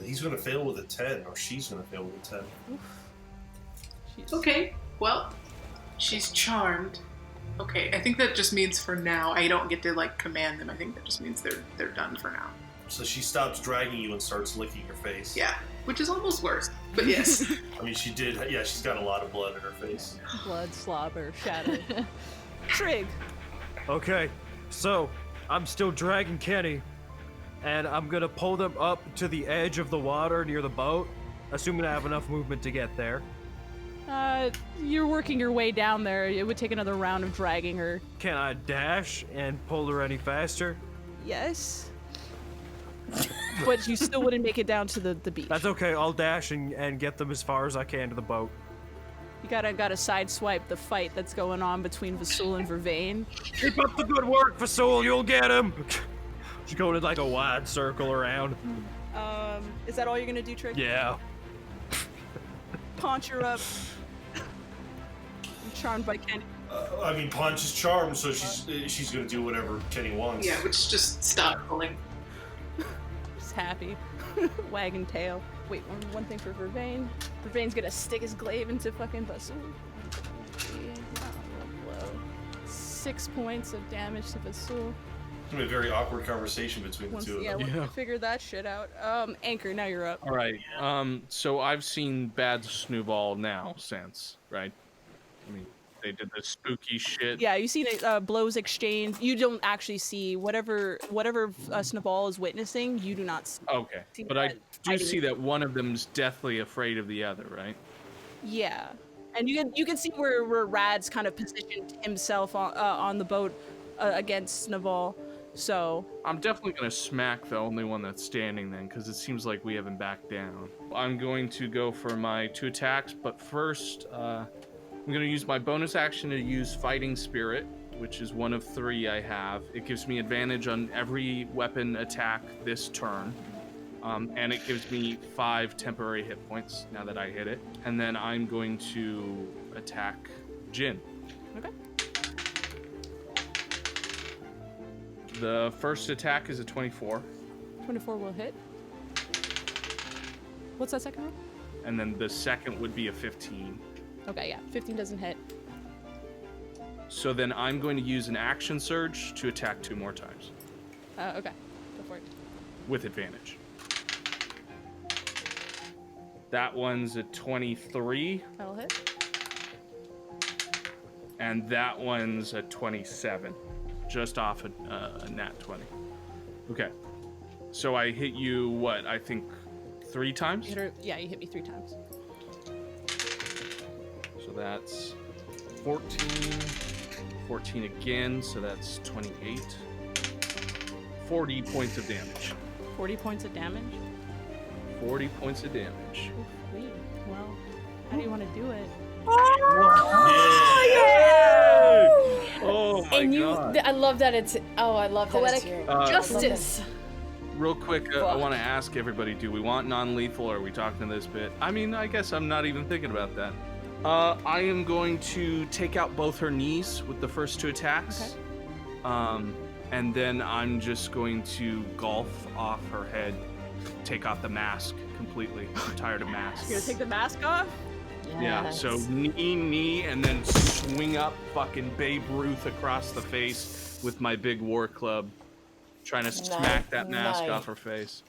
He's gonna fail with a 10, or she's gonna fail with a 10. Okay, well, she's charmed. Okay, I think that just means for now I don't get to like command them. I think that just means they're done for now. So she stops dragging you and starts licking your face. Yeah, which is almost worse. But yes. I mean, she did. Yeah, she's got a lot of blood in her face. Blood, slobber, shadow. Trig. Okay, so I'm still dragging Kenny, and I'm gonna pull them up to the edge of the water near the boat, assuming I have enough movement to get there. You're working your way down there. It would take another round of dragging her. Can I dash and pull her any faster? Yes. But you still wouldn't make it down to the beach. That's okay, I'll dash and get them as far as I can to the boat. You gotta sideswipe the fight that's going on between Vasul and Vervain. Keep up the good work, Vasul, you'll get him! She's going in like a wide circle around. Is that all you're gonna do, Trig? Yeah. Paunch her up. I'm charmed by Kenny. I mean, Punch is charmed, so she's gonna do whatever Kenny wants. Yeah, which just stop pulling. Just happy. wagging tail. Wait, one thing for Vervain. Vervain's gonna stick his glaive into fucking Basul. 6 points of damage to Basul. It's gonna be a very awkward conversation between the two of them. We'll figure that shit out. Anchor, now you're up. All right. So I've seen Bad Snowball now since, right? I mean, they did the spooky shit. Yeah, you see blows exchange. You don't actually see whatever Snowball is witnessing. You do not see. Okay, but I do see that one of them's deathly afraid of the other, right? Yeah, and you can see where Rad's kind of positioned himself on the boat against Snowball. So I'm definitely gonna smack the only one that's standing then, because it seems like we haven't backed down. I'm going to go for my 2 attacks, but first, I'm gonna use my bonus action to use Fighting Spirit, which is one of 3 I have. It gives me advantage on every weapon attack this turn, and it gives me 5 temporary hit points now that I hit it. And then I'm going to attack Jinn. Okay. The first attack is a 24. 24 will hit. What's that second one? And then the second would be a 15. Okay, yeah, 15 doesn't hit. So then I'm going to use an action surge to attack 2 more times. Okay, go for it. With advantage. That one's a 23. That'll hit. And that one's a 27. Just off a nat 20. Okay. So I hit you, what, I think 3 times? You hit me 3 times. So that's 14 again, so that's 28. 40 points of damage. 40 points of damage? 40 points of damage. Sweet. Well, how do you want to do it? Oh my And god. I love that it's. Oh, I love Poetic that it's justice. Real quick, I want to ask everybody, do we want non-lethal or are we talking this bit? I mean, I guess I'm not even thinking about that. I am going to take out both her knees with the first 2 attacks. Okay. And then I'm just going to golf off her head, take off the mask completely. I'm tired of masks. You're gonna take the mask off? Yeah, so knee, and then swing up fucking Babe Ruth across the face with my big war club, trying to smack that mask off her face.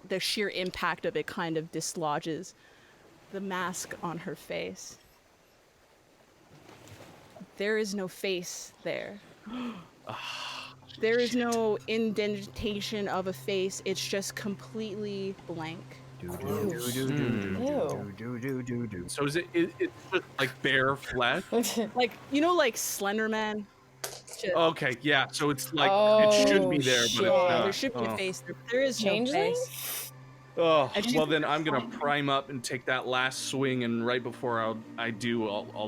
The sheer impact of it kind of dislodges the mask on her face. There is no face there. There is no indentation of a face. It's just completely blank. So is it's just like bare flesh? Like, you know, like Slender Man? Okay, yeah, so it's like, it should be there, but it's not. There should be a face. There is no face. Oh, well then I'm gonna prime up and take that last swing, and right before I'll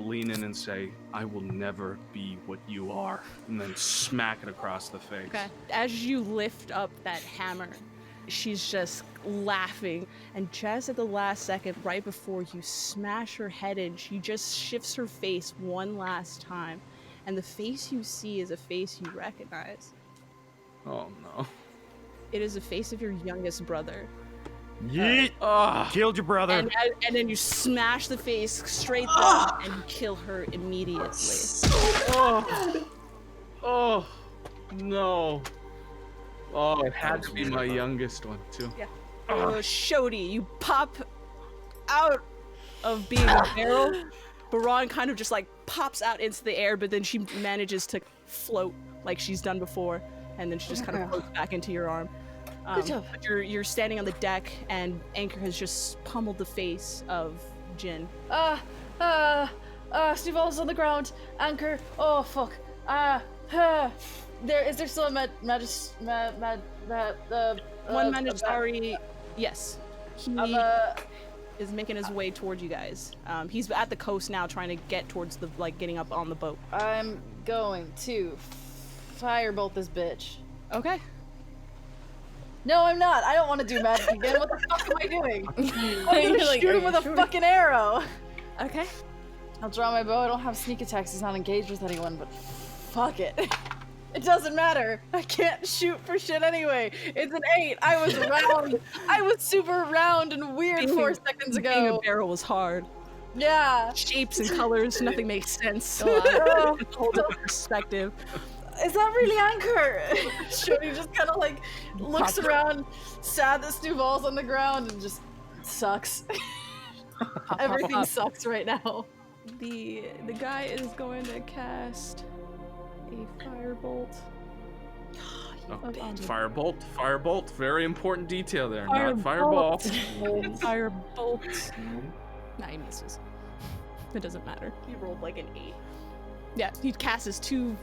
lean in and say, I will never be what you are, and then smack it across the face. Okay. As you lift up that hammer, she's just laughing, and just at the last second, right before you smash her head in, she just shifts her face one last time, and the face you see is a face you recognize. Oh no. It is the face of your youngest brother. Yeet! Killed your brother. And then you smash the face straight down and you kill her immediately. Oh no. Oh, it had to be my youngest one too. Yeah. Shodi, you pop out of being a barrel. Baran kind of just like pops out into the air, but then she manages to float like she's done before, and then she just kind of floats back into your arm. Good job. But you're standing on the deck, and Anchor has just pummeled the face of Jinn. Snowball's on the ground. Anchor. Oh fuck. Is there still a One Mandatory. Yes. He is making his way toward you guys. He's at the coast now, trying to get towards the getting up on the boat. I'm going to firebolt this bitch. Okay. No, I'm not. I don't want to do magic again. What the fuck am I doing? I'm gonna like, shoot him with a fucking arrow. Okay. I'll draw my bow. I don't have sneak attacks. He's not engaged with anyone, but fuck it. It doesn't matter. I can't shoot for shit anyway. It's an 8. I was round. I was super round and weird 4 seconds ago. Being a barrel was hard. Yeah. Shapes and colors, nothing makes sense. Oh, Hold up perspective. is that really Anchor? Shody just kind of like looks around, sad that Snowball's on the ground, and just sucks. Everything sucks right now. The guy is going to cast a firebolt. Oh, firebolt. Very important detail there. Not fireball. Firebolt. Nah, he misses. It doesn't matter. He rolled like an 8. Yeah, he casts 2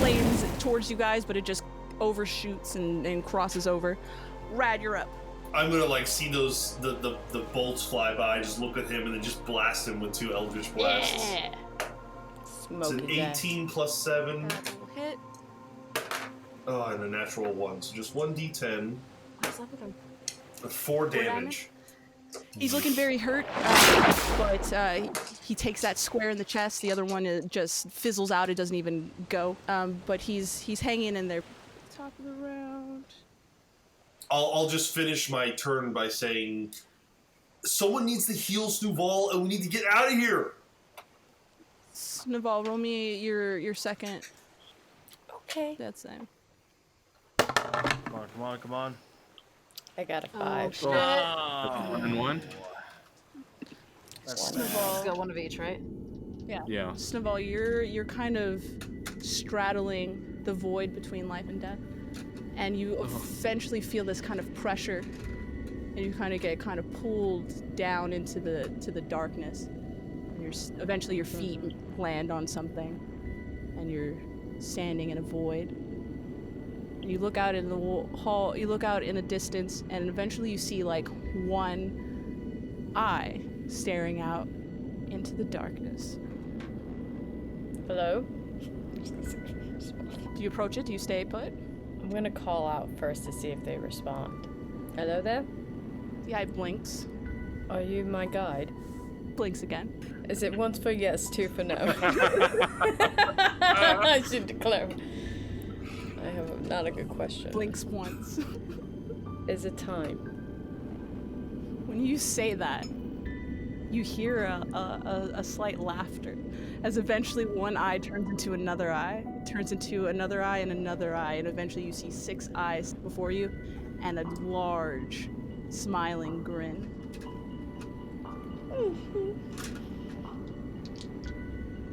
flames towards you guys, but it just overshoots and crosses over. Rad, you're up. I'm gonna like see those the bolts fly by, just look at him, and then just blast him with 2 Eldritch blasts. Yeah. It's an 18 plus 7. That will hit. Oh, and a natural 1. So just 1d10. What's up with him? 4 damage. He's looking very hurt, but he takes that square in the chest. The other one just fizzles out. It doesn't even go. But he's hanging in there. Top of the round. I'll just finish my turn by saying, someone needs to heal Snowball, and we need to get out of here. Snowball, roll me your second. Okay. That's him. Come on. I got a 5. shit. 1 and 1. Snowball. He's got one of each, right? Yeah. Snowball, you're kind of straddling the void between life and death, and you eventually feel this kind of pressure, and you kind of get pulled down into the darkness. And eventually your feet land on something, and you're standing in a void. And you look out in the hall. You look out in the distance, and eventually you see like one eye staring out into the darkness. Hello? Do you approach it? Do you stay put? I'm gonna call out first to see if they respond. Hello there? The eye blinks. Are you my guide? Blinks again. Is it once for yes, 2 for no? I should declare. I have not a good question. Blinks once. Is it time? When you say that, you hear a slight laughter as eventually one eye turns into another eye, turns into another eye and another eye, and eventually you see 6 eyes before you and a large, smiling grin.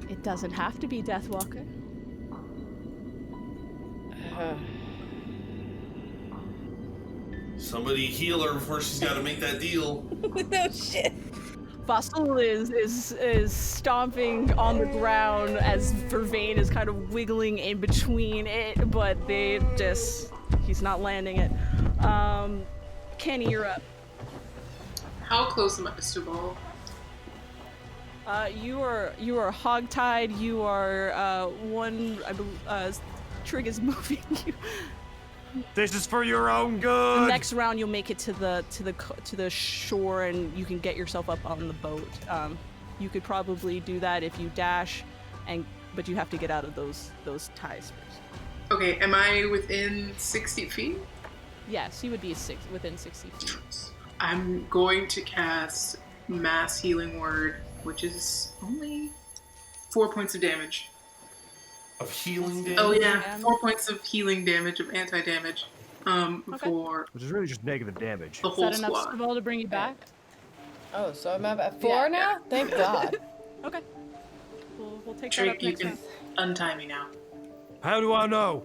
It doesn't have to be Deathwalker. Somebody heal her before she's got to make that deal. No shit. Fossil is stomping on the ground as Vervain is kind of wiggling in between it, but he's not landing it. Kenny, you're up. How close am I to Snowball? You are hogtied. You are I believe. Trig is moving you. This is for your own The good. next round, you'll make it to the shore, and you can get yourself up on the boat. You could probably do that if you dash, but you have to get out of those ties first. Okay, am I within 60 feet? Yes, you would be within 60 feet. I'm going to cast Mass Healing Word, which is only 4 points of damage. Of healing damage? Oh yeah, 4 points of healing damage, of anti-damage, for Which is really just negative damage. the Is whole that enough squad. Snowball to bring you back? Oh, so I'm at 4 now? Thank God. Okay. We'll take that Trig, up you next can time. untie me now. How do I know?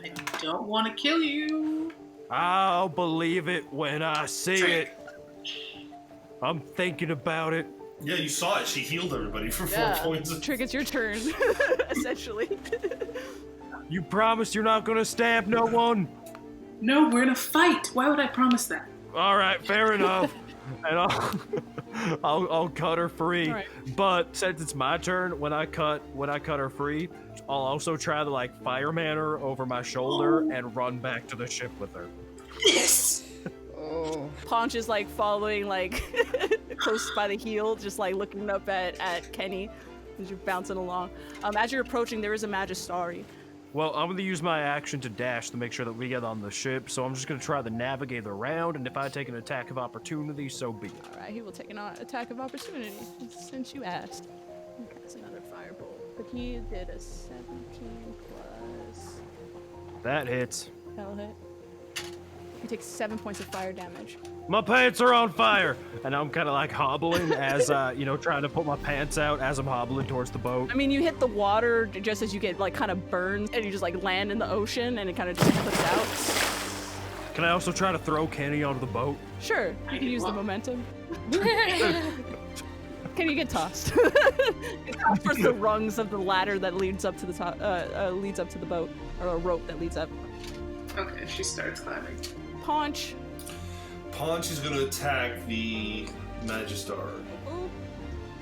I don't want to kill you. I'll believe it when I see Trig. it. I'm thinking about it. Yeah, you saw it. She healed everybody for 4 Yeah. points. Trig, it's your turn, essentially. You promise you're not gonna stab no one? No, we're in a fight. Why would I promise that? All right, fair enough. And I'll cut her free. All right. But since it's my turn, when I cut her free, I'll also try to like fireman her over my shoulder and run back to the ship with her. Yes. Oh. Paunch is like following like close by the heel, just like looking up at Kenny. as you're bouncing along. As you're approaching, there is a Magistari. Well, I'm gonna use my action to dash to make sure that we get on the ship, so I'm just gonna try to navigate around, and if I take an attack of opportunity, so be it. All right, he will take an attack of opportunity since you asked. Okay, that's another firebolt. But he did a 17 plus. That hits. That'll hit. He takes 7 points of fire damage. My pants are on fire! And I'm kind of like hobbling as, trying to put my pants out as I'm hobbling towards the boat. I mean, you hit the water just as you get like kind of burned, and you just like land in the ocean, and it kind of just flips out. Can I also try to throw Kenny onto the boat? Sure, you can use the momentum. Can you get tossed? It tossed the rungs of the ladder that leads up to the top, leads up to the boat, or a rope that leads up. Okay, she starts climbing. Paunch. Paunch is going to attack the Magistar.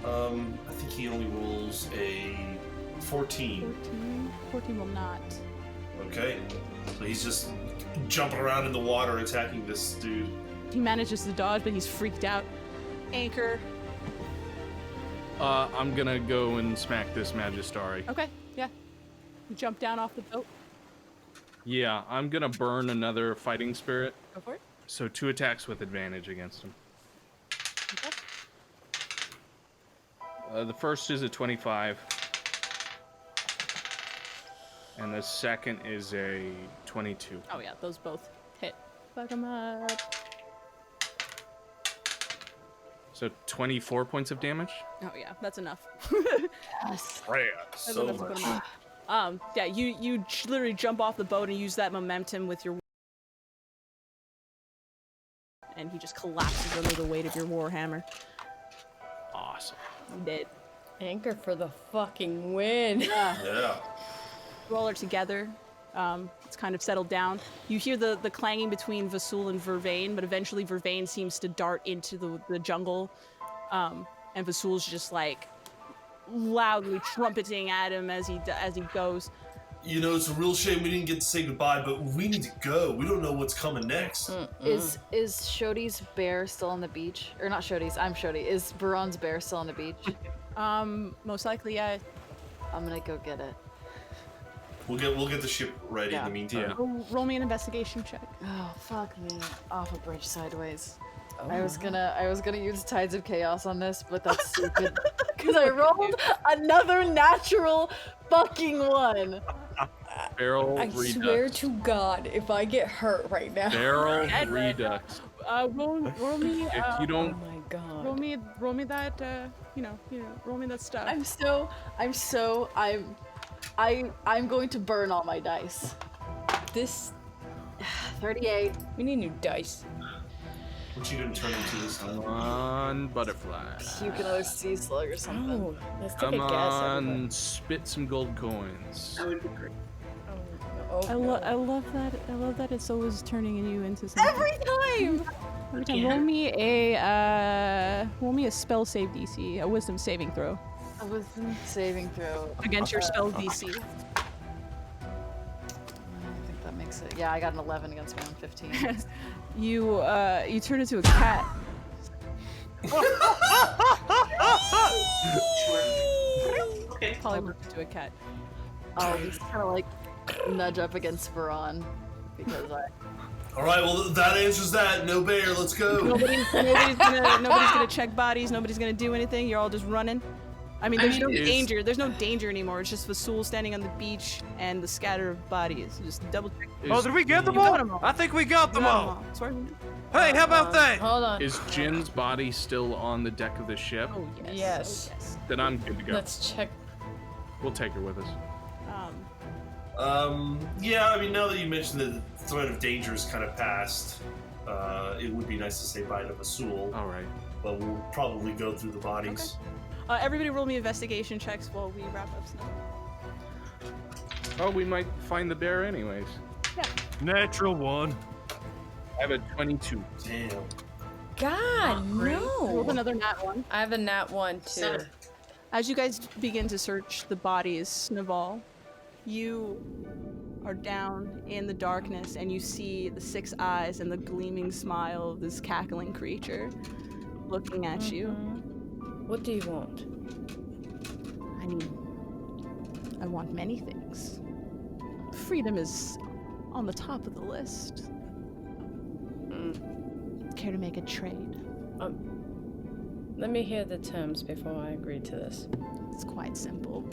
I think he only rolls a 14. 14 will not. Okay, so he's just jumping around in the water attacking this dude. He manages to dodge, but he's freaked out. Anchor. I'm gonna go and smack this Magistari. Okay, yeah. You jump down off the boat. Yeah, I'm gonna burn another fighting spirit. Go for it. So 2 attacks with advantage against him. Okay. The first is a 25. And the second is a 22. Oh yeah, those both hit. Fuck 'em up. So 24 points of damage? Oh yeah, that's enough. Yes. That's So enough to put much. 'em up. Yeah, you literally jump off the boat and use that momentum with your, and he just collapses under the weight of your warhammer. Awesome. You did. Anchor for the fucking win. Yeah. You all are together. It's kind of settled down. You hear the clanging between Vasul and Vervain, but eventually Vervain seems to dart into the jungle, and Vasul's just like loudly trumpeting at him as he goes. You know, it's a real shame we didn't get to say goodbye, but we need to go. We don't know what's coming next. Is Shodi's bear still on the beach? Or not Shodi's, I'm Shodi. Is Baron's bear still on the beach? Most likely, yeah. I'm gonna go get it. We'll get the ship ready in the meantime. Roll me an investigation check. Oh, fuck me. Off a bridge sideways. I was gonna use Tides of Chaos on this, but that's stupid. Because I rolled another natural fucking one. Barrel I redux. swear to God, if I get hurt right now. Barrel redux. Roll me. If you don't, Oh my God. Roll me that. Roll me that stuff. I'm going to burn all my dice. This 38. we need new dice. What you gonna turn into this time? come on, butterfly. You can always sea slug or something. Oh, let's take Come a guess. on, spit some gold coins. That would be great. Oh, I love that. I love that it's always turning you into something. Every time! Every time. Roll me a spell save DC, a wisdom saving throw A wisdom saving throw. against your spell DC. I think that makes it. Yeah, I got an 11 against my own 15. You turn into a cat. Okay. Polymorph into a cat. I'll just kind of like nudge up against Baron because I. All right, well that answers that. No bear. Let's go. Nobody's gonna check bodies. Nobody's gonna do anything. You're all just running. I mean, there's no danger. There's no danger anymore. It's just Vasul standing on the beach and the scatter of bodies. Just double check. Oh, did we get them You all? got 'em all. I think we got them all. Sorry. Hey, how about that? Hold on. Is Jinn's body still on the deck of the ship? Oh yes. Yes. Oh, yes. Then I'm good to go. Let's check. We'll take her with us. Yeah, I mean, now that you mentioned that the threat of danger is kind of past, it would be nice to say bye to Vasul, All right. but we'll probably go through the bodies. Everybody roll me investigation checks while we wrap up stuff. Oh, we might find the bear anyways. Natural one. I have a 22. Damn. God, Roll no. another nat one. I have a nat 1 too. 7. As you guys begin to search the bodies, Naval, you are down in the darkness and you see the 6 eyes and the gleaming smile of this cackling creature looking at you. What do you want? I I want many things. Freedom is on the top of the list. Care to make a trade? Let me hear the terms before I agree to this. It's quite simple.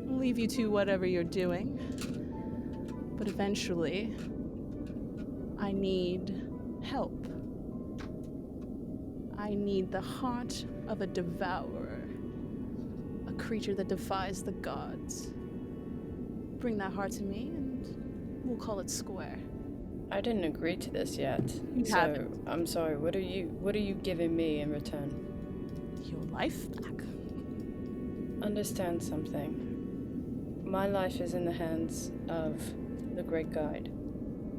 I'll leave you to whatever you're doing. But eventually, I need help. I need the heart of a devourer. A creature that defies the gods. Bring that heart to me and we'll call it square. I didn't agree to this yet. You haven't. I'm sorry, what are you giving me in return? Your life back. Understand something. My life is in the hands of the Great Guide.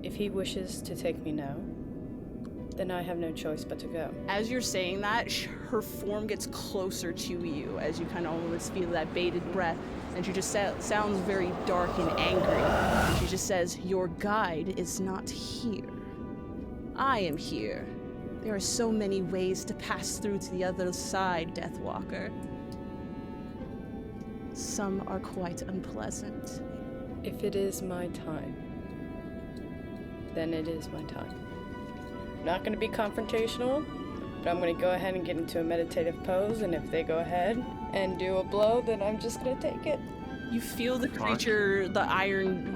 If he wishes to take me now, then I have no choice but to go. As you're saying that, her form gets closer to you as you kind of almost feel that bated breath, and she just sounds very dark and angry. And she just says, "Your guide is not here. I am here. There are so many ways to pass through to the other side, Deathwalker. Some are quite unpleasant." If it is my time, then it is my time. Not going to be confrontational, but I'm going to go ahead and get into a meditative pose, and if they go ahead and do a blow, then I'm just going to take it. You feel the creature, the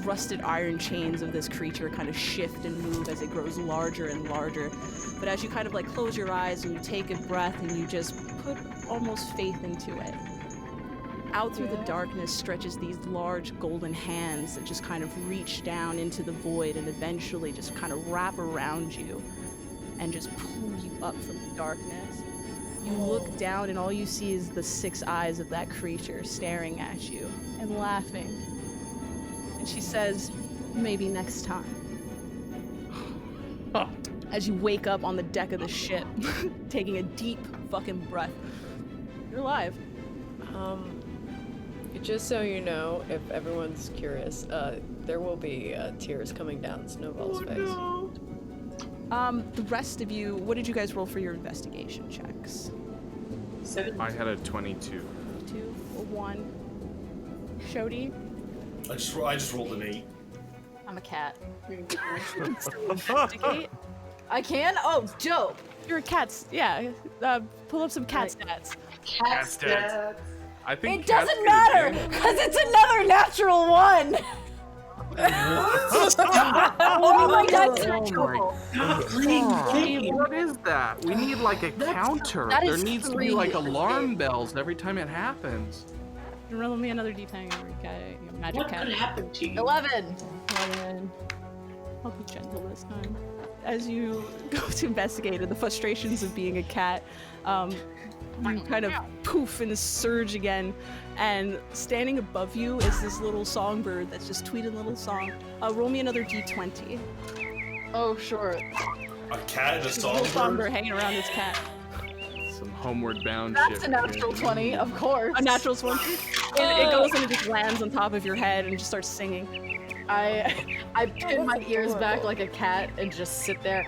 rusted iron chains of this creature kind of shift and move as it grows larger and larger. But as you kind of like close your eyes and you take a breath and you just put almost faith into it, out through the darkness stretches these large golden hands that just kind of reach down into the void and eventually just kind of wrap around you and just pull you up from the darkness. You look down and all you see is the 6 eyes of that creature staring at you and laughing. And she says, "Maybe next time." As you wake up on the deck of the ship, taking a deep fucking breath. You're alive. Just so you know, if everyone's curious, there will be tears coming down Snowball's face. The rest of you, what did you guys roll for your investigation checks? 7. I had a 22. 2 or 1. Shodi? I just rolled an 8. I'm a cat. Investigate? I can? Oh, dope. You're a cat. Yeah. Pull up some cat stats. Cat stats. I think It cats doesn't get matter, advantage. because it's another natural one. Oh my god, Oh my. What is that? We need like a counter. that There is needs to be 3. like alarm bells every time it happens. You roll me another d10, your magic What cat. could happen to you? 11. 11. I'll be gentle this time. As you go to investigate and the frustrations of being a cat, you kind of poof and surge again, and standing above you is this little songbird that's just tweeting a little song. Roll me another d20. Oh, sure. A cat and a There's a little songbird songbird? hanging around this cat. Some homeward bound That's shit. a natural 20, of course. A natural 20. It goes and it just lands on top of your head and just starts singing. I pin my ears back like a cat and just sit there.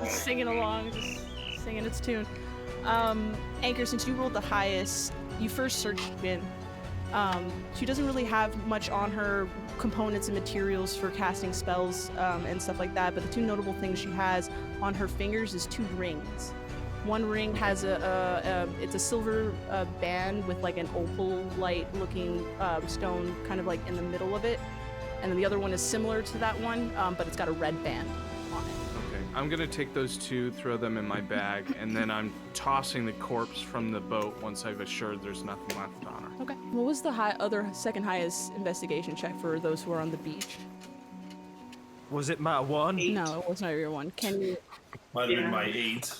Just singing along, just singing its tune. Anchor, since you rolled the highest, you first searched Jinn. She doesn't really have much on her, components and materials for casting spells and stuff like that, but the 2 notable things she has on her fingers is 2 rings. One ring has it's a silver band with like an opal light looking stone kind of like in the middle of it, and then the other one is similar to that one, but it's got a red band on it. Okay, I'm gonna take those 2, throw them in my bag, and then I'm tossing the corpse from the boat once I've assured there's nothing left on her. Okay. What was the second highest investigation check for those who are on the beach? Was it my 1? 8. No, it was not your one. Can you? Might have been my 8.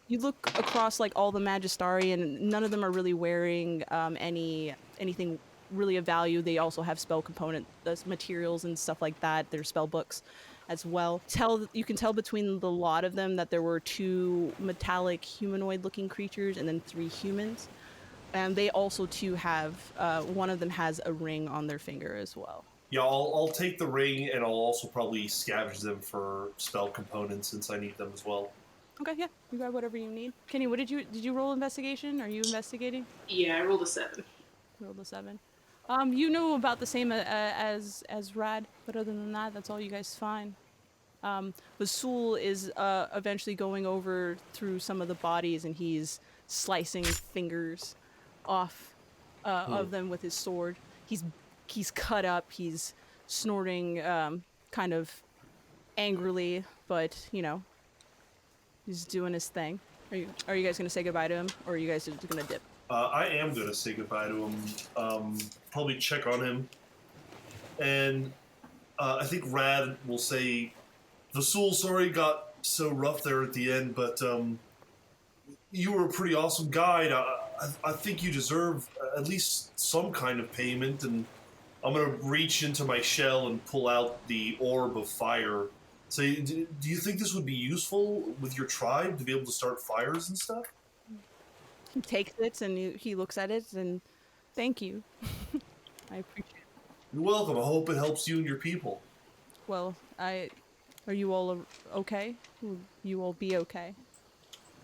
You look across like all the Magistari, and none of them are really wearing anything really of value. They also have spell component, those materials and stuff like that. Their spell books, as well. You can tell between the lot of them that there were 2 metallic humanoid-looking creatures and then 3 humans, and they also too have one of them has a ring on their finger as well. Yeah, I'll take the ring, and I'll also probably scavenge them for spell components since I need them as well. Okay, yeah. You grab whatever you need. Kenny, what did you roll investigation? Are you investigating? Yeah, I rolled a 7. Rolled a 7. You know about the same as Rad, but other than that, that's all you guys find. Vasul is eventually going over through some of the bodies, and he's slicing fingers off of them with his sword. He's cut up. He's snorting kind of angrily, but he's doing his thing. Are you guys gonna say goodbye to him, or are you guys just gonna dip? I am gonna say goodbye to him. Probably check on him, and I think Rad will say, "Vasul, sorry it got so rough there at the end, but you were a pretty awesome guide. I think you deserve at least some kind of payment." And I'm gonna reach into my shell and pull out the orb of fire. So, do you think this would be useful with your tribe to be able to start fires and stuff? He takes it and he looks at it and thank you. I appreciate it. You're welcome. I hope it helps you and your people. Well, are you all okay? Will you all be okay?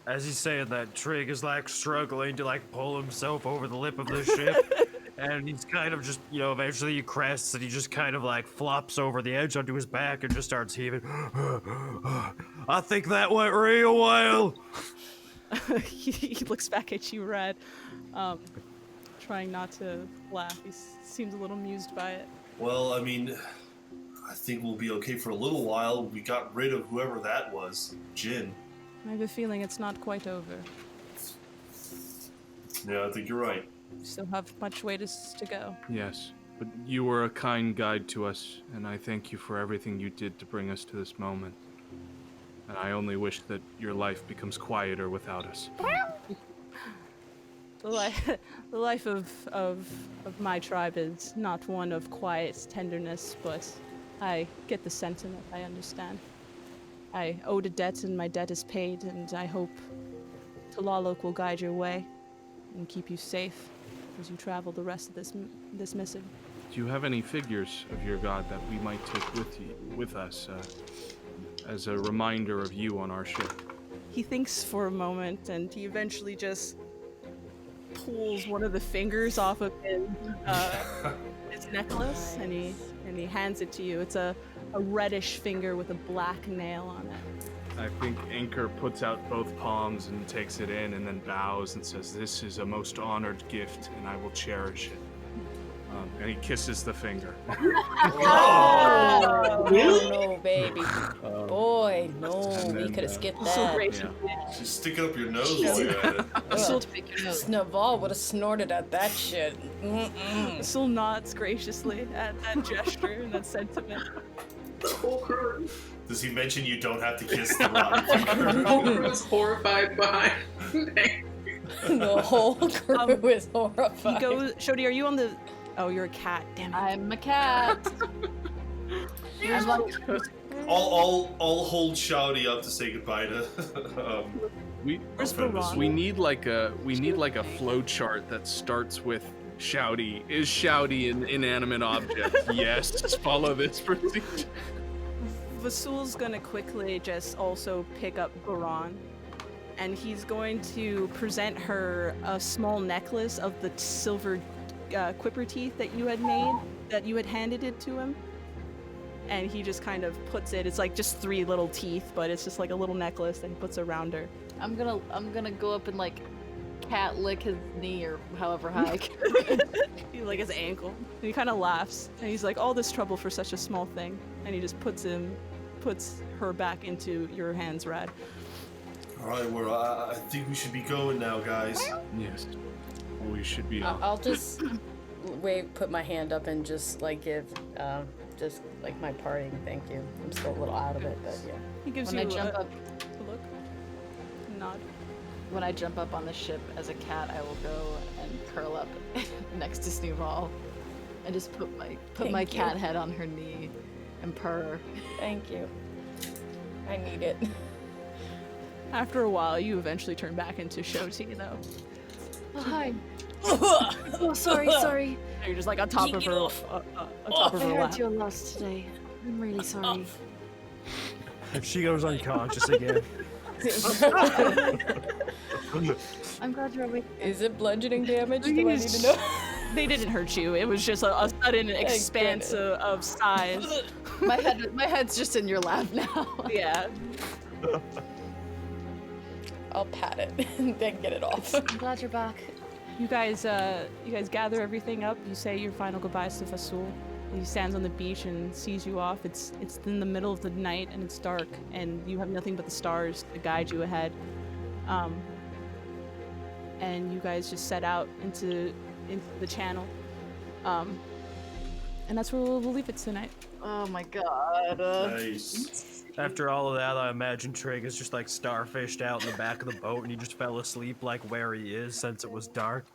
As he's saying that, Trig is like struggling to like pull himself over the lip of the ship. And he's kind of just, eventually he crests and he just kind of like flops over the edge onto his back and just starts heaving. I think that went real well. He looks back at you, Red, trying not to laugh. He seems a little amused by it. Well, I mean, I think we'll be okay for a little while. We got rid of whoever that was, Jinn. I have a feeling it's not quite over. Yeah, I think you're right. We still have much ways to go. Yes, but you were a kind guide to us, and I thank you for everything you did to bring us to this moment. And I only wish that your life becomes quieter without us. The life of my tribe is not one of quiet tenderness, but I get the sentiment. I understand. I owed a debt, and my debt is paid, and I hope Talalok will guide your way and keep you safe as you travel the rest of this missive. Do you have any figures of your god that we might take with us as a reminder of you on our ship? He thinks for a moment, and he eventually just pulls one of the fingers off of his necklace, and he hands it to you. It's a reddish finger with a black nail on it. I think Anchor puts out both palms and takes it in and then bows and says, "This is a most honored gift, and I will cherish it." And he kisses the finger. Oh, no, baby. Boy, no. then, We could have skipped So that. great. Yeah. Just stick it up your nose while you're at it. Naval would have snorted at that shit. Mm-mm. Sil nods graciously at that gesture and that sentiment. The whole crew, Does he mention you don't have to kiss the rotten the finger? whole crew is horrified behind. The whole crew is He horrified. goes, Shodi, are you on the... Oh, you're a cat. Damn it. I'm a cat. I'm like, I'll hold Shouty up to say goodbye to. Where's friend Baran? Vasul. We need like a flow chart that starts with Shouty. Is Shouty an inanimate object? Yes. Follow this procedure. Vasul's gonna quickly just also pick up Baran, and he's going to present her a small necklace of the silver quipper teeth that you had made, that you had handed it to him. And he just kind of puts it, it's like just 3 little teeth, but it's just like a little necklace that he puts around her. I'm gonna go up and like cat lick his knee or however high. He like his ankle. And he kind of laughs, and he's like, all this trouble for such a small thing. And he just puts her back into your hands, Rad. All right, I think we should be going now, guys. Yes. We should be. I'll just put my hand up and just like give just like my parting thank you. I'm still a little out of it, but yeah. He gives When you I jump a up, look, nod. when I jump up on the ship as a cat, I will go and curl up next to Snooval and just put my Thank you. cat head on her knee and purr. Thank you. I need it. After a while, you eventually turn back into Shoti, though. Oh, hi. Oh, sorry. And you're just like on top of her, on top of I her heard lap. your loss today. I'm really sorry. And she goes unconscious again. I'm glad you're awake. Is it bludgeoning damage? You Do I need just- to know? They didn't hurt you. It was just a sudden expanse goodness. of size. My head's just in your lap now. Yeah. I'll pat it and then get it off. I'm glad you're back. You guys gather everything up. You say your final goodbyes to Fasul. He stands on the beach and sees you off. It's in the middle of the night and it's dark and you have nothing but the stars to guide you ahead. And you guys just set out into the channel. And that's where we'll leave it tonight. Oh my god. Nice. After all of that, I imagine Trig is just like starfished out in the back of the boat and he just fell asleep like where he is since it was dark.